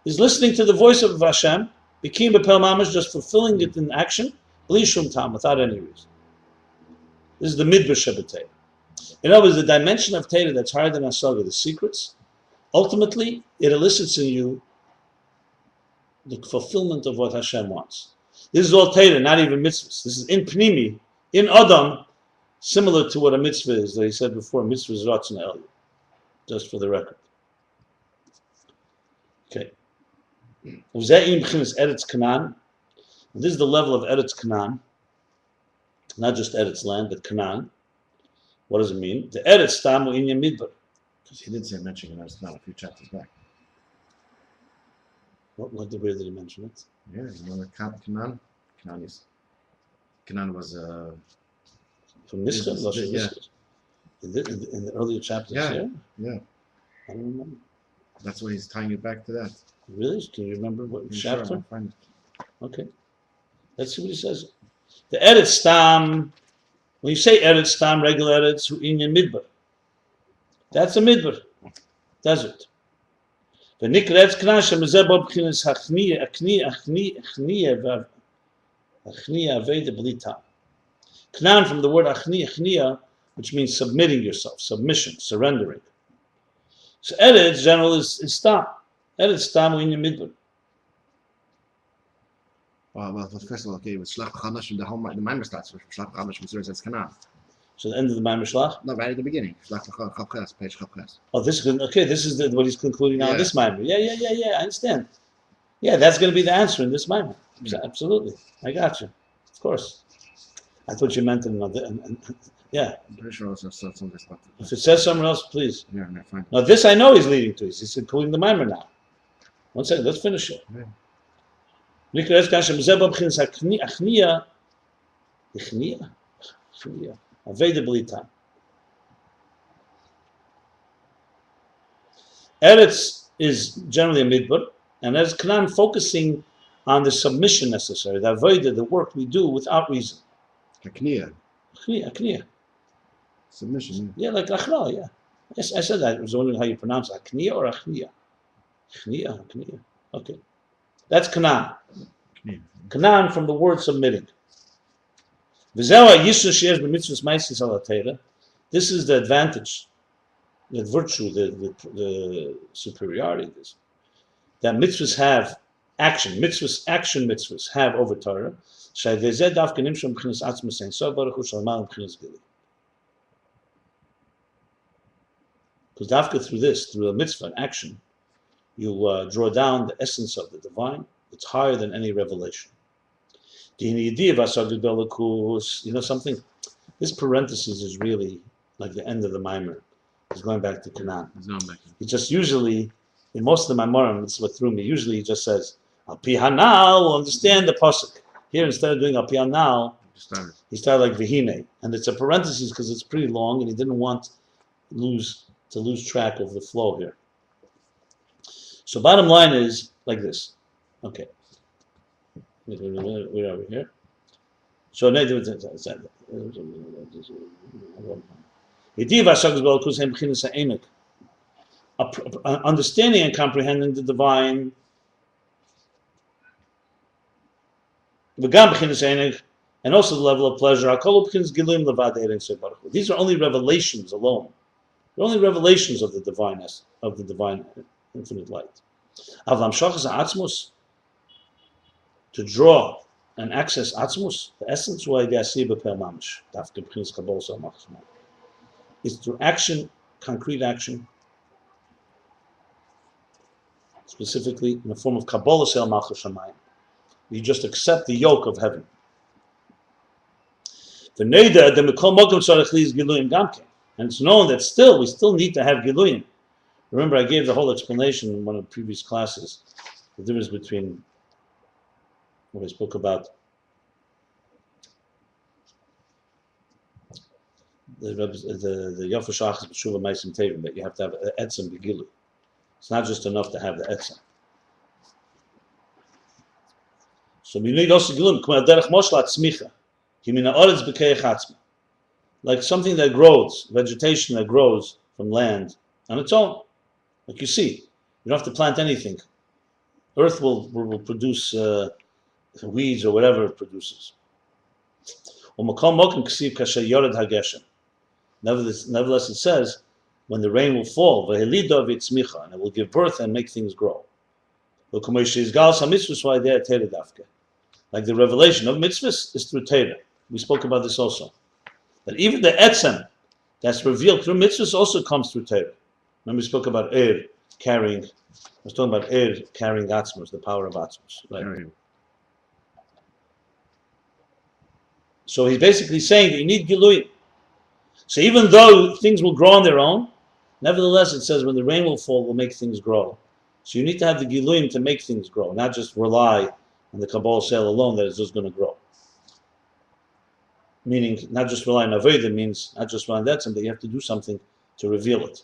A: is listening to the voice of Hashem, b'kim b'pel mamash, just fulfilling it in action, b'li shum tam, without any reason. This is the midbar shebeteira. In other words, the dimension of Torah that's higher than Hasaga, the secrets, ultimately, it elicits in you the fulfillment of what Hashem wants. This is all Torah, not even mitzvahs. This is in pnimi, in Adam, similar to what a mitzvah is, that he said before, mitzvah is ratzon eliyah, just for the record. Okay. This is the level of Eretz Canaan, not just Eretz land, but Canaan. What does it mean? The Eretz Tamu Inya Midbar.
B: Because he did say mentioning Eretz Canaan a few chapters back.
A: Where did he mention it?
B: Yeah, you know Canaan? Canaan was
A: From Niskar?
B: Yeah.
A: In the earlier chapters here?
B: Yeah.
A: I don't remember.
B: That's why he's tying you back to that.
A: Really? Can you remember what
B: I'm
A: chapter?
B: Sure, I'll find it.
A: Okay. Let's see what he says. The Eretz Tam, when you say Eretz Tam, regular Eretz, Inya Midbar. That's a Midbar, desert. The Nikretz Knashem Zebob Kines Hachnia, Achnia, Aveda Blita. Knan from the word Achnia, which means submitting yourself, submission, surrendering. So Eretz, general, is Tam. Eretz Tam Inya Midbar.
B: Well, first of all, okay, it was Shlach Chanash, the Maimer starts with Shlach Chanash, which is Canaan.
A: So the end of the Maimer Shlach?
B: No, right at the beginning. Shlach Chachas, page Chachas.
A: Oh, this is what he's concluding now in this Maimer. Yeah, I understand. Yeah, that's going to be the answer in this Maimer. Yeah. Absolutely. I got you. Of course. I thought you meant it another. Yeah.
B: I'm pretty sure also something about it.
A: If it says somewhere else, please.
B: Yeah, fine.
A: Now, this I know he's leading to. He's concluding the Maimer now. One second, let's finish it.
B: Yeah.
A: Nikretz Kashem Zebab Chins Achnia, Aveda Blita. Eretz is generally a midbar, and as Canaan focusing on the submission necessary, the avodah, the work we do without reason.
B: Hakniya.
A: Akniya.
B: Submission.
A: Yeah, like achra, yeah. Yes, I said that. I was wondering how you pronounce it. Akniya or achniya? Akniya. Okay. That's Canaan. Canaan from the word submitting. This is the advantage, the virtue, the superiority that mitzvahs have action. Mitzvahs have over Torah. Because dafka through this, through a mitzvah, action, you draw down the essence of the divine. It's higher than any revelation. You know something? This parenthesis is really like the end of the mimer. He's going back to Canaan. He just usually, in most of the Maimorim, this is what threw me. Usually he just says, Al pi hanal, we'll understand the pasuk. Here, instead of doing Al pi hanal, he started like Vihine. And it's a parenthesis because it's pretty long and he didn't want to lose track of the flow here. So bottom line is like this. Okay. Where are we here? So understanding and comprehending the divine, and also the level of pleasure. These are only revelations alone. They're only revelations of the divineness, of the divine infinite light. To draw and access atzmus, the essence is through action, concrete action, specifically in the form of Kabbalah Sel Malchus Shamayim. You just accept the yoke of heaven. And it's known that we still need to have Giluyim. Remember, I gave the whole explanation in one of the previous classes, the difference between what I spoke about the Yofa Shachas B'Shuva Meisim Tevim, that you have to have Etzem B'Gilu. It's not just enough to have the Etzem. So we need also Gilum, Derech Moshla Tzmicha, Himina Oretz B'Keich Atzma. Like something that grows, vegetation that grows from land on its own. Like you see, you don't have to plant anything. Earth will produce weeds or whatever it produces. Nevertheless, it says, when the rain will fall, and it will give birth and make things grow. Like the revelation of mitzvahs is through Torah. We spoke about this also. That even the etzem that's revealed through mitzvahs also comes through Torah. Remember we spoke about carrying, I was talking about carrying atzmos, the power of atzmos. Right? So he's basically saying that you need Giluyim. So even though things will grow on their own, nevertheless it says when the rain will fall, will make things grow. So you need to have the Giluyim to make things grow, not just rely on the Kabbalah Sel alone that it's just going to grow. Meaning, not just rely on Avodah means not just rely on that, but you have to do something to reveal it.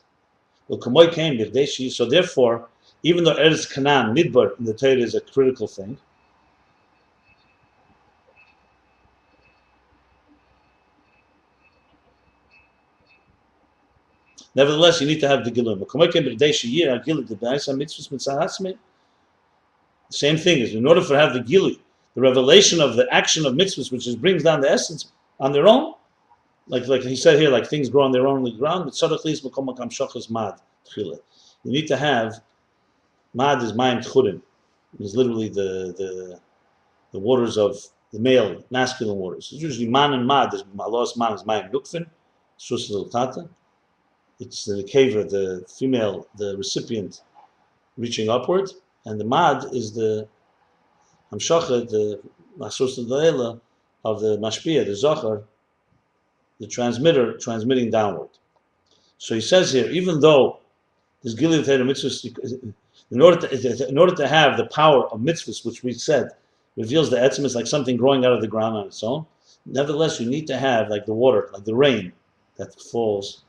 A: So therefore, even though Eretz Canaan, Midbar, in the Torah is a critical thing, nevertheless, you need to have the Gilum. Same thing is, in order for have the Gilui, the revelation of the action of mitzvahs, which is brings down the essence on their own, like he said here, like things grow on their own on the ground. You need to have mad is mayim tchurim. It's literally the waters of the male, masculine waters. It's usually man and mad. Allah's man is mayim nukfin, susil tata. It's the keva, the female, the recipient, reaching upward, and the mad is the hamshacha, the masus da'ela of the mashpia, the zachar, the transmitter, transmitting downward. So he says here, even though this Gilui Torah mitzvahs, in order to have the power of mitzvahs, which we said reveals the etzem is like something growing out of the ground on its own, nevertheless you need to have like the water, like the rain that falls.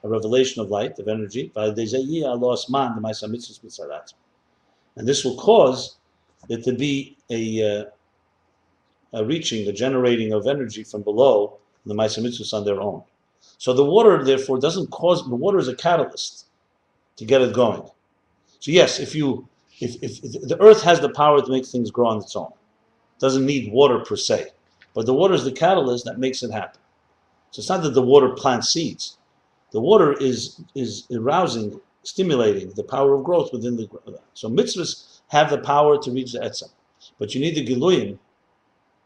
A: a revelation of light, of energy. And this will cause there to be a reaching, a generating of energy from below the Maisa Mitzvahs on their own. So the water, therefore, doesn't cause, the water is a catalyst to get it going. So yes, if the earth has the power to make things grow on its own, it doesn't need water per se, but the water is the catalyst that makes it happen. So it's not that the water plants seeds. The water is arousing, stimulating the power of growth within the ground. So mitzvahs have the power to reach the etzem, but you need the giluyim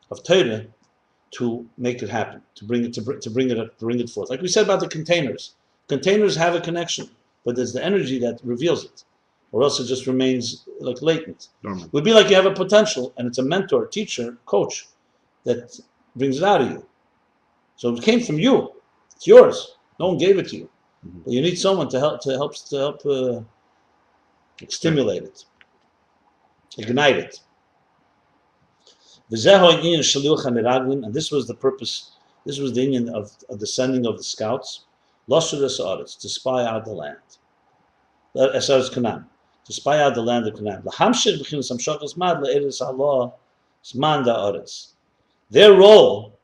A: of Torah to make it happen, to bring it forth. Like we said about the containers. Containers have a connection, but there's the energy that reveals it, or else it just remains like latent.
B: Normal.
A: It would be like you have a potential, and it's a mentor, teacher, coach that brings it out of you. So it came from you. It's yours. No one gave it to you, but you need someone to help stimulate it, ignite it. And this was the purpose. This was the union of the sending of the scouts, to spy out the land. To spy out the land of Canaan. Their role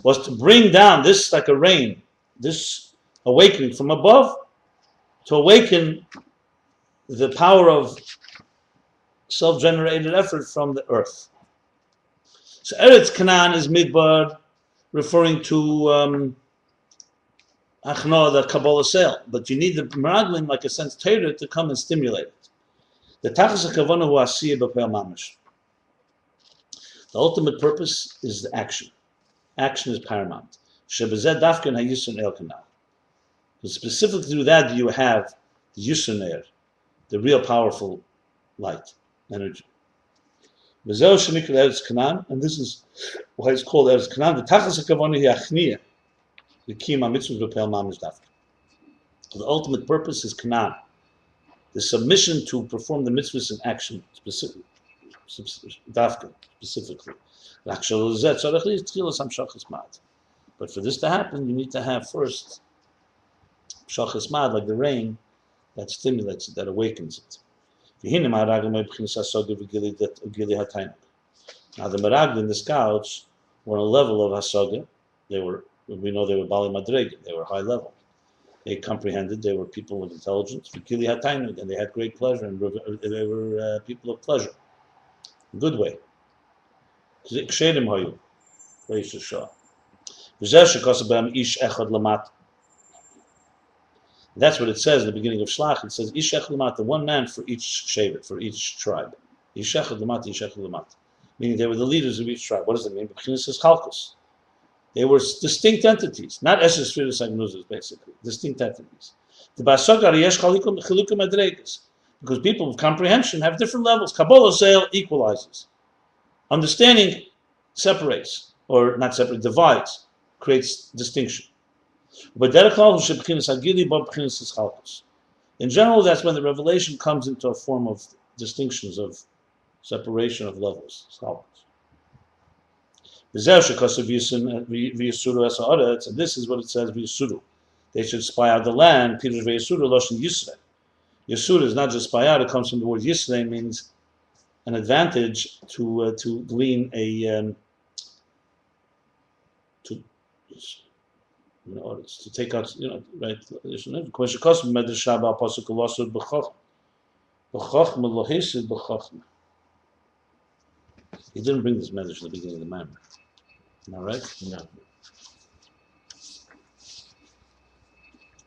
A: was to bring down this, like a rain, this awakening from above, to awaken the power of self-generated effort from the earth. So Eretz Canaan is Midbar, referring to Achna, the Kabbalah sale. But you need the Meraglim, like a sense Torah, to come and stimulate it. The Tachas HaKavana Hu Asiyah B'Peil Mamash. The ultimate purpose is the action. Action is paramount. Shebezeh Dafkan HaYisun El Kanal. Specifically through that you have the Yusun Eir, the real powerful light, energy. And this is why it's called Eretz Canaan. The Tachas HaKavana Hi Achniya, the Kiyam HaMitzvot B'Peil Mamash Dafka. The ultimate purpose is Canaan, the submission to perform the mitzvahs in action, specifically. But for this to happen, you need to have first Shachas Mad, like the rain, that stimulates it, that awakens it. Now the Meraglim, the scouts, were on a level of Hasaga. We know they were Bali Madreg, they were high level. They comprehended, they were people of intelligence, and they had great pleasure, and they were people of pleasure. In a good way. That's what it says in the beginning of Shlach. It says, Ish echad lamat, one man for each shevet, for each tribe. Ish echad lamat, Ish echad lamat. Meaning they were the leaders of each tribe. What does it mean? They were distinct entities, not accessory basically, distinct entities. Because people of comprehension have different levels. Kabbalah sale equalizes. Understanding separates, or not separates, divides, creates distinction. In general, that's when the revelation comes into a form of distinctions, of separation of levels. And this is what it says, they should spy out the land. Yisur is not just spy out, it comes from the word Yisrael, means an advantage to glean to take out, right? He didn't bring this message at the beginning of the matter. Am I right?
B: No.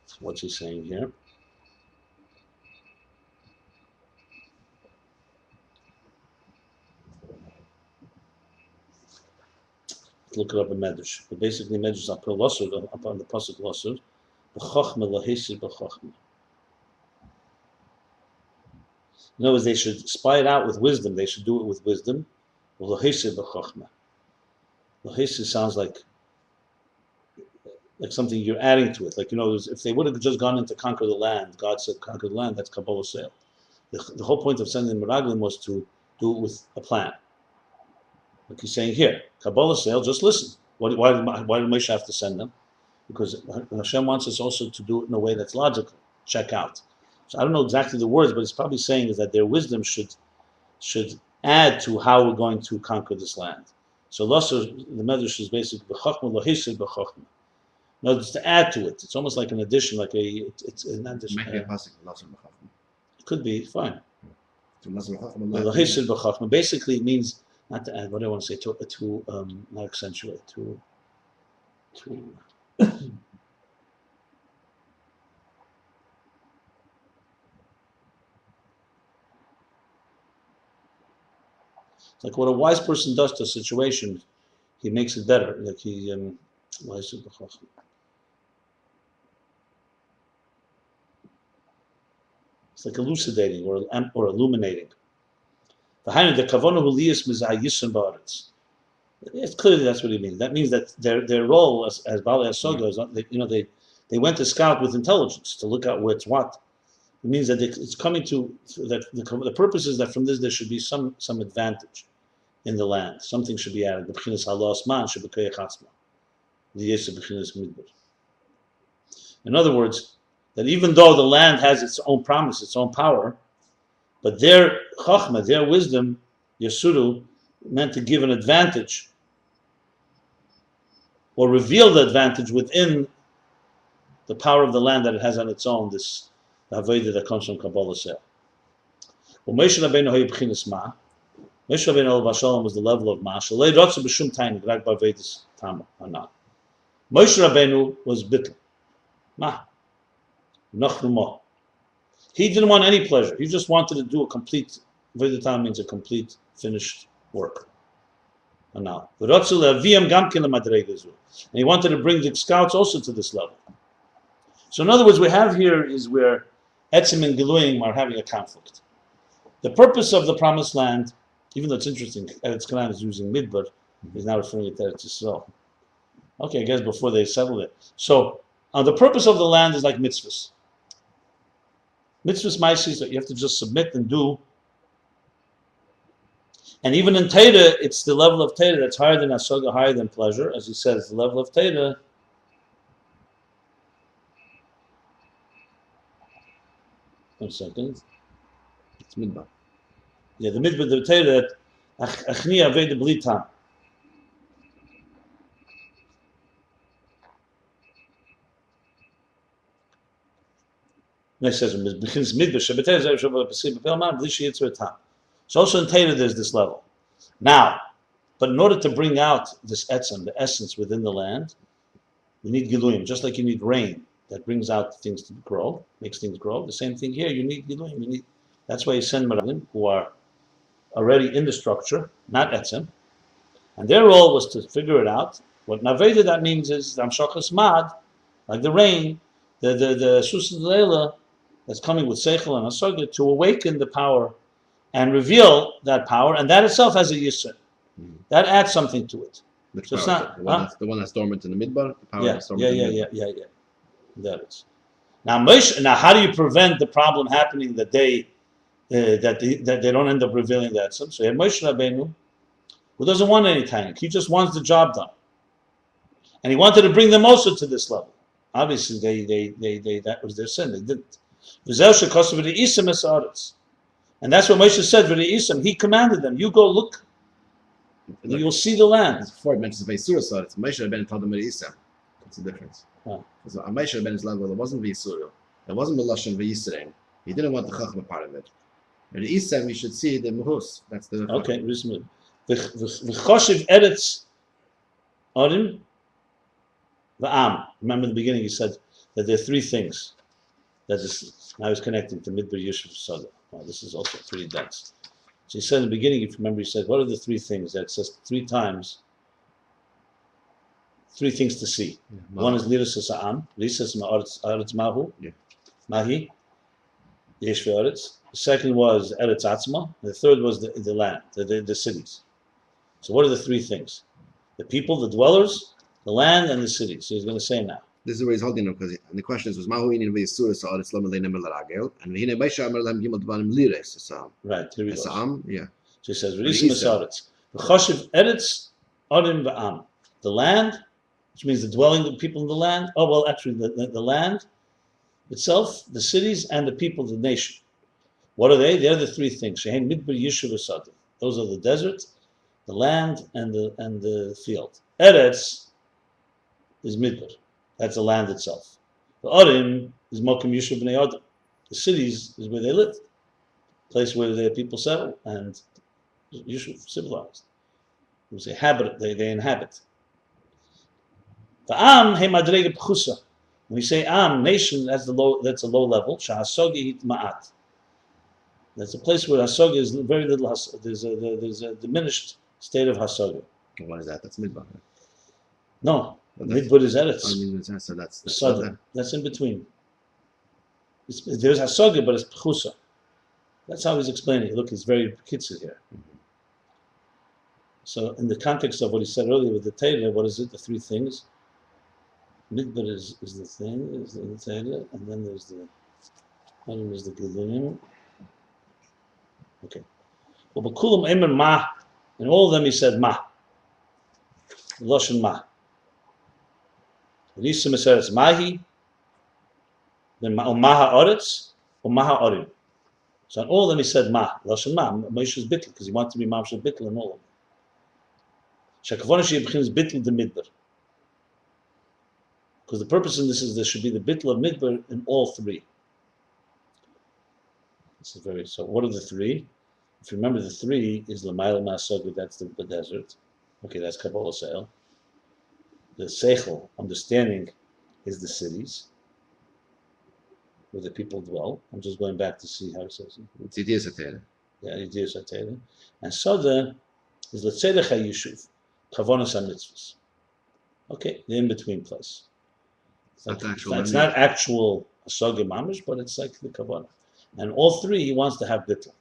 A: So what's he saying here? Look it up in Medrash. But basically, Medrash is upon the pasuk losud. B'chochma lahesed b'chochma. In other words, they should spy it out with wisdom. They should do it with wisdom. Lahesed b'chochma. Lahesed sounds like something you're adding to it. Like, if they would have just gone in to conquer the land, God said, conquer the land, that's Kabbalah sale. The whole point of sending Meraglim was to do it with a plan. Like he's saying here, Kabbalah sale, just listen. Why did Moshe have to send them? because Hashem wants us also to do it in a way that's logical. Check out. So I don't know exactly the words, but it's probably saying is that their wisdom should add to how we're going to conquer this land. So the Medrash is basically b'chochma lohisel b'chochma. No, it's to add to it. It's almost like an addition, like it's an addition. It could be fine. Lohisel b'chochma. Basically, it means not to add. What do I want to say? To not accentuate. To It's like what a wise person does to a situation, he makes it better. Like he, it's like elucidating or illuminating. It's clearly that's what he means. That means that their role as Baalei Hasoga is, they went to scout with intelligence to look at what's what. It means that it's coming to that the purpose is that from this there should be some advantage in the land. Something should be added. In other words, that even though the land has its own promise, its own power, but their chochma, their wisdom, Yesuru, meant to give an advantage or reveal the advantage within the power of the land that it has on its own, this Avodah that comes from Kabbalah Seh. Well, Moshe Rabbeinu hayu b'chinas ma. Moshe Rabbeinu alav hashalom was the level of ma. Shalei rotzu b'shum tainig rak b'avedis tama ana. Moshe Rabbeinu was bittul. Ma. Nachnu ma. He didn't want any pleasure. He just wanted to do a complete, Avodah Tama means a complete, finished work. And he wanted to bring the scouts also to this level. So in other words, we have here is where Etzim and Giluyim are having a conflict. The purpose of the Promised Land, even though it's interesting, Eretz Canaan is using Midbar, he's now referring it to Eretz Yisrael. Okay, I guess before they settled it. So the purpose of the land is like mitzvahs. Mitzvahs ma'asos that you have to just submit and do. And even in Torah, it's the level of Torah that's higher than Hasoga, higher than pleasure. As he says, the level of Torah. One second.
B: It's midbar.
A: Yeah, the midbar, the Torah that Achni Aveda Bli Tam. Next says, so also in Torah there's this level. Now, but in order to bring out this etzem, the essence within the land, you need giluyim, just like you need rain that brings out things to grow, makes things grow. The same thing here, you need giluyim. That's why you send meralim who are already in the structure, not etzem, and their role was to figure it out. What naveda that means is amshachas mad, like the rain, the susan leila that's coming with seichel and hasoga to awaken the power and reveal that power, and that itself has a yisur. That adds something to it.
B: Which
A: So it's
B: power?
A: not
B: The one that's dormant in the midbar. The power
A: yeah,
B: that's dormant in the midbar.
A: yeah. That is. Now, how do you prevent the problem happening that they don't end up revealing that? So you have Moshe Rabbeinu, who doesn't want any tainik. He just wants the job done, and he wanted to bring them also to this level. Obviously, they that was their sin. They didn't. And that's what Moshe said. He commanded them, "You go look, and you'll see the land."
B: Before it mentions Veisura Sod, it's Moshe Rabbeinu told them Isam. That's the difference.
A: Oh.
B: So on Moshe Rabbeinu's level, it wasn't Veisura. It wasn't Melashon Veisrain. He didn't want the chochma part of it. But the Isam, you should see the Muhus. That's the
A: Okay, reasonable. V'choshev eretz arim v'am. Remember in the beginning he said that there are three things. That is, now he's connecting to Midbar Yishuv Sada. Wow, this is also pretty dense. So he said in the beginning, if you remember, he said, what are the three things? That says three times, three things to see.
B: Yeah,
A: One is Liras Sa'am, Lisas Ma'aretz Mahu,
B: Yeah.
A: Mahi, Yesh Ve'aretz. The second was Eretz Atzma. The third was the land, the cities. So what are the three things? The people, the dwellers, the land, and the cities. So he's going to say now.
B: This is where he's holding them, because the question is, was Mahu Inin Veisura Sod, it's Lama Leinem Laragel, and Vihine Moshe Amar Lam Gimel Dvarim Liras Sa'am.
A: Right, here he goes.
B: Sa'am, yeah.
A: So he says, Risim Esaretz. V'choshev Eretz Arim V'am. The land, which means the dwelling of people in the land. Oh, well, actually, the land itself, the cities, and the people, the nation. What are they? They're the three things. Shehein midbar yishuv v'sadeh. Those are the desert, the land, and the field. Eretz is midbar. That's the land itself. The Arim is mokum yishuv b'nei Adam. The cities is where they live, place where the people settle and yishuv, civilized. They inhabit. The Am he madrega pchusa. When we say Am, nation, that's a low level. Shahasogi hit ma'at. That's a place where hasoga is very little. There's a diminished state of hasoga.
B: What is that? That's midbar.
A: No, midbar is eretz.
B: So that's
A: That's in between. There's hasoga, but it's pchusa. That's how he's explaining it. Look, he's very kitzur here. So in the context of what he said earlier with the Torah, what is it? The three things. Midbar is the thing, is the Torah, and then there's the Giluyim. Okay. Well, Bakulam Emer Ma, and all of them he said Ma. Loshen Ma. Risa Meseretz Mahi, then Maha Oretz, or Maha Orim. So on all of them he said Ma, Loshen Ma, Moshe's bittul, because he wanted to be Moshe's bittul in all of them. Shekavona Sheyebchins bittul the midbar. Because the purpose in this is there should be the bittul of midbar in all three. So what are the three? If you remember, the three is Lamayla Masoga, that's the desert. Okay, that's Kabbalah Sale. The Seichel, understanding, is the cities where the people dwell. I'm just going back to see how it says it.
B: it's ideas of Torah.
A: Yeah, ideas are Torah. And Soda is L'tzedech HaYishuv, Kavonos HaMitzvos. Okay, the in-between place. It's not actual Hasoga Mamish, but it's like the Kavanah. And all three, he wants to have bittul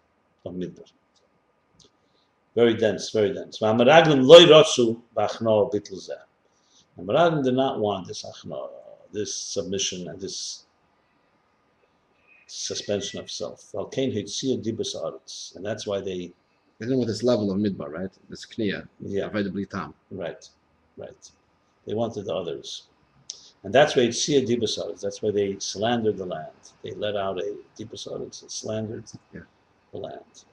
A: of midbar. Very dense, very dense. And Meraglim did not want this achna, this submission and this suspension of self. And that's why they
B: They with this level of midbar, right? This kniya,
A: yeah,
B: avoidably tam.
A: right. They wanted the others. And that's why it's Sia Dibasaris. That's why they slandered the land. They let out a Dibasaris and slandered the land.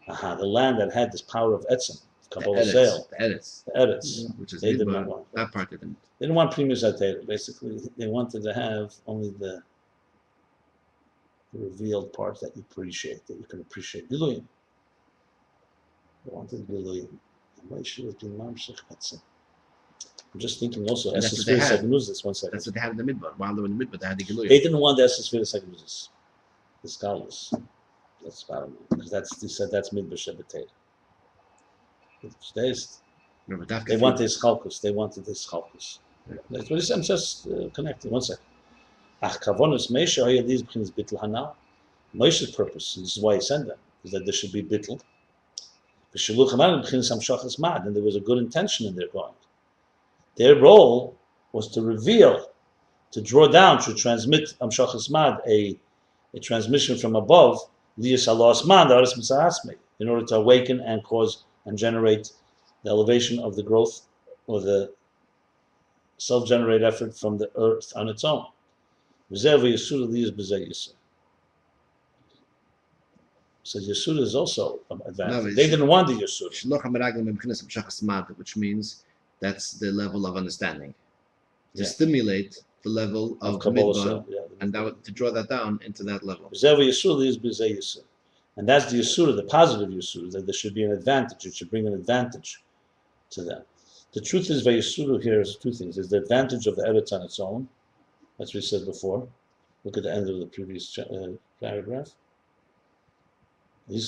A: The land that had this power of Etzem, Kabbalah Sale.
B: The Eretz.
A: The Eretz.
B: Which is
A: They
B: midbar.
A: didn't want
B: That part they didn't.
A: They didn't want primus atera. Basically, they wanted to have only the revealed part that you appreciate, that you can appreciate. Giluyim. They wanted Giluyim. I'm just thinking also,
B: And that's what they had.
A: one second.
B: That's what they had in the midbar. While they were in the midbar, they had the Giluyim.
A: They didn't want the Essesphira the scholars. That's scholarly, because they said that's midbar Shabbatay. They want this chalkus. They wanted this chalkus. That's what he said. I'm just connecting. One second. Kavonos Meisha Hayadis begins bittul hanal. Moshe's purpose, this is why he sent them, is that there should be bittul. And there was a good intention in their going. Their role was to reveal, to draw down, to transmit Amshachas Mad, a transmission from above, in order to awaken and cause and generate the elevation of the growth or the self-generated effort from the earth on its own. So Yesud is also an advantage.
B: No,
A: they didn't want the Yesud.
B: Which means that's the level of understanding. To
A: Yeah.
B: stimulate the level of
A: Kabbalah
B: midbar,
A: Sale, yeah.
B: and to draw that down into that level.
A: And that's the Yesud, the positive Yesud, that there should be an advantage. It should bring an advantage to them. The truth is, Vayesuru here is two things. There's the advantage of the Eretz on its own. That's what we said before. Look at the end of the previous paragraph. And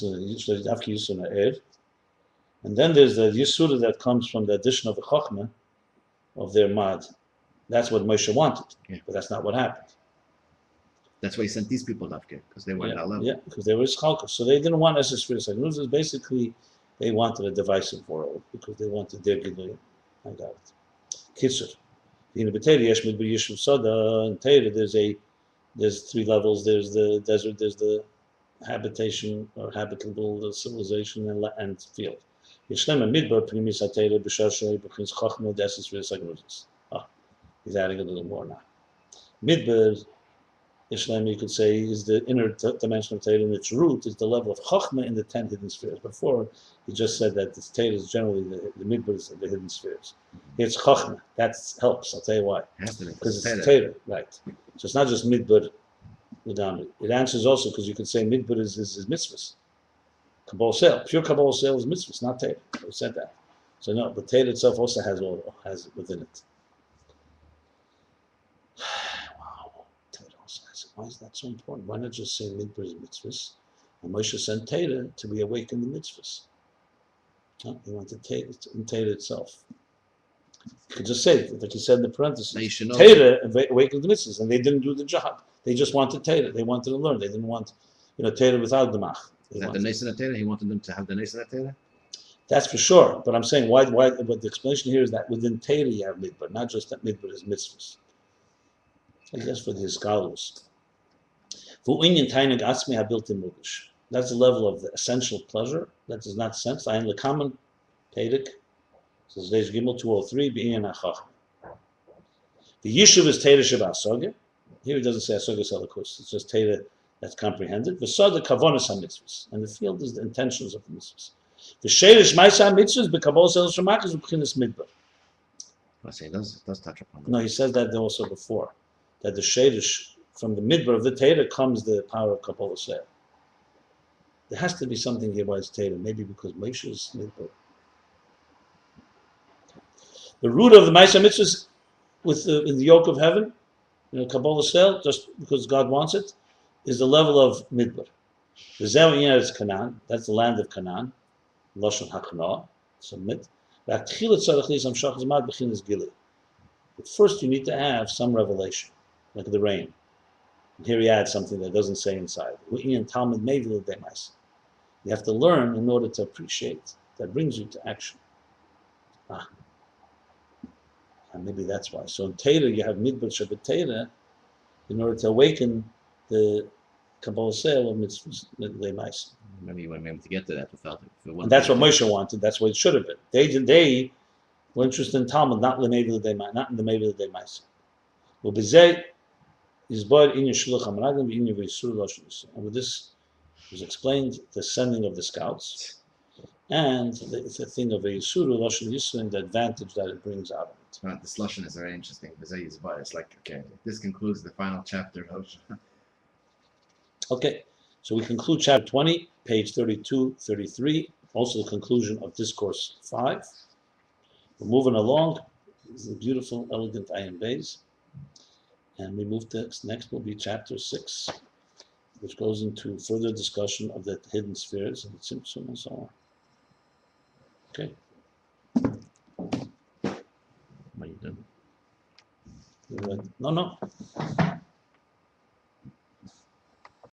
A: then there's the Yisura that comes from the addition of the chochma of their mad. That's what Moshe wanted, but that's not what happened.
B: That's why he sent these people Dafke, because they were at that level.
A: Yeah, because they were chalkas. So they didn't want accessory. Basically, they wanted a divisive world because they wanted their giluyim. I got it. Kitzur. In the Torah, there's three levels. There's the desert. There's the habitation or habitable civilization and field. Yishlem a midbar pnimi satera b'shashay b'chins chochma desis v'sagruzis. He's adding a little more now. Midbar, Yishlem, you could say, is the inner dimension of Torah, and its root is the level of chochma in the 10 hidden spheres. Before, he just said that the Torah is generally the midbar is the hidden spheres. Here it's chochma. That helps. I'll tell you why.
B: Has to be.
A: Because it's Torah, right? So it's not just midbar without it. It answers also because you could say midbar is mitzvahs. Kabbalah sale, pure Kabbalah sale is mitzvahs, not Torah. We said that. So no, but Torah itself also has it within it. Wow, Torah also has it. Why is that so important? Why not just say midbar is mitzvahs? And Moshe sent Torah to be awakened in mitzvahs. No, he wanted Torah in Torah itself. You could just say it, like he said in the parentheses. Torah awakened the mitzvahs, and they didn't do the job. They just wanted Torah. They wanted to learn. They didn't want, Torah without the mach.
B: Is that the Nesan Torah? He wanted them to have the Nesan Torah?
A: That's for sure. But I'm saying why? But the explanation here is that within Torah you have midbar, not just that midbar is mitzvahs. I guess for the scholars. That's the level of the essential pleasure that is not sensed. Ayin lekaman Pedic. Says Reish Gimel 203. B'inyan hachachma. The yishuv is Torah shebasoga. Here it doesn't say asoga selikus. It's just Torah that's comprehended. V'sada kavonas ha-mitzvahs. And the field is the intentions of the mitzvahs. The sheidish ma'isa ha-mitzvahs b'kabol sel shemach is b'chinas midbar.
B: I say it does touch upon that.
A: No, he says that also before. That the sheidish, from the midbar of the Torah comes the power of Kabbalah sel. There has to be something here by his Torah, maybe because Moshe is midbar. The root of the ma'isa mitzvahs in the yoke of heaven, Kabbalah sel, just because God wants it, is the level of midbar. The Zeh is Canaan, that's the land of Canaan, Lashon HaKanah, submit. But first you need to have some revelation, like the rain. And here he adds something that doesn't say inside. You have to learn in order to appreciate. That brings you to action. And maybe that's why. So in Torah you have midbar Shabbat Torah in order to awaken the Kabbalah sale of mitzvahs.
B: Maybe you wouldn't be able to get to that without it.
A: And that's what Moshe wanted. That's what it should have been. They were interested in Talmud, not in the Mayvah L'Dei Ma'aseh. Well, b'zeh yizbar inyan shluch hamaraglim v'inyan v'yisur lashon yisur. And with this was explained the sending of the scouts and the thing of a yisur lashon yisur and the advantage that it brings out of it.
B: This lashon is very interesting. B'zeh yizbar. It's like, okay, this concludes the final chapter of.
A: Okay, so we conclude chapter 20, page 32, 33, also the conclusion of Discourse 5. We're moving along. This is a beautiful, elegant Ayin Beis. And we move to, next will be chapter 6, which goes into further discussion of the hidden spheres and the tzimtzum and so on. Okay.
B: What are you doing?
A: No.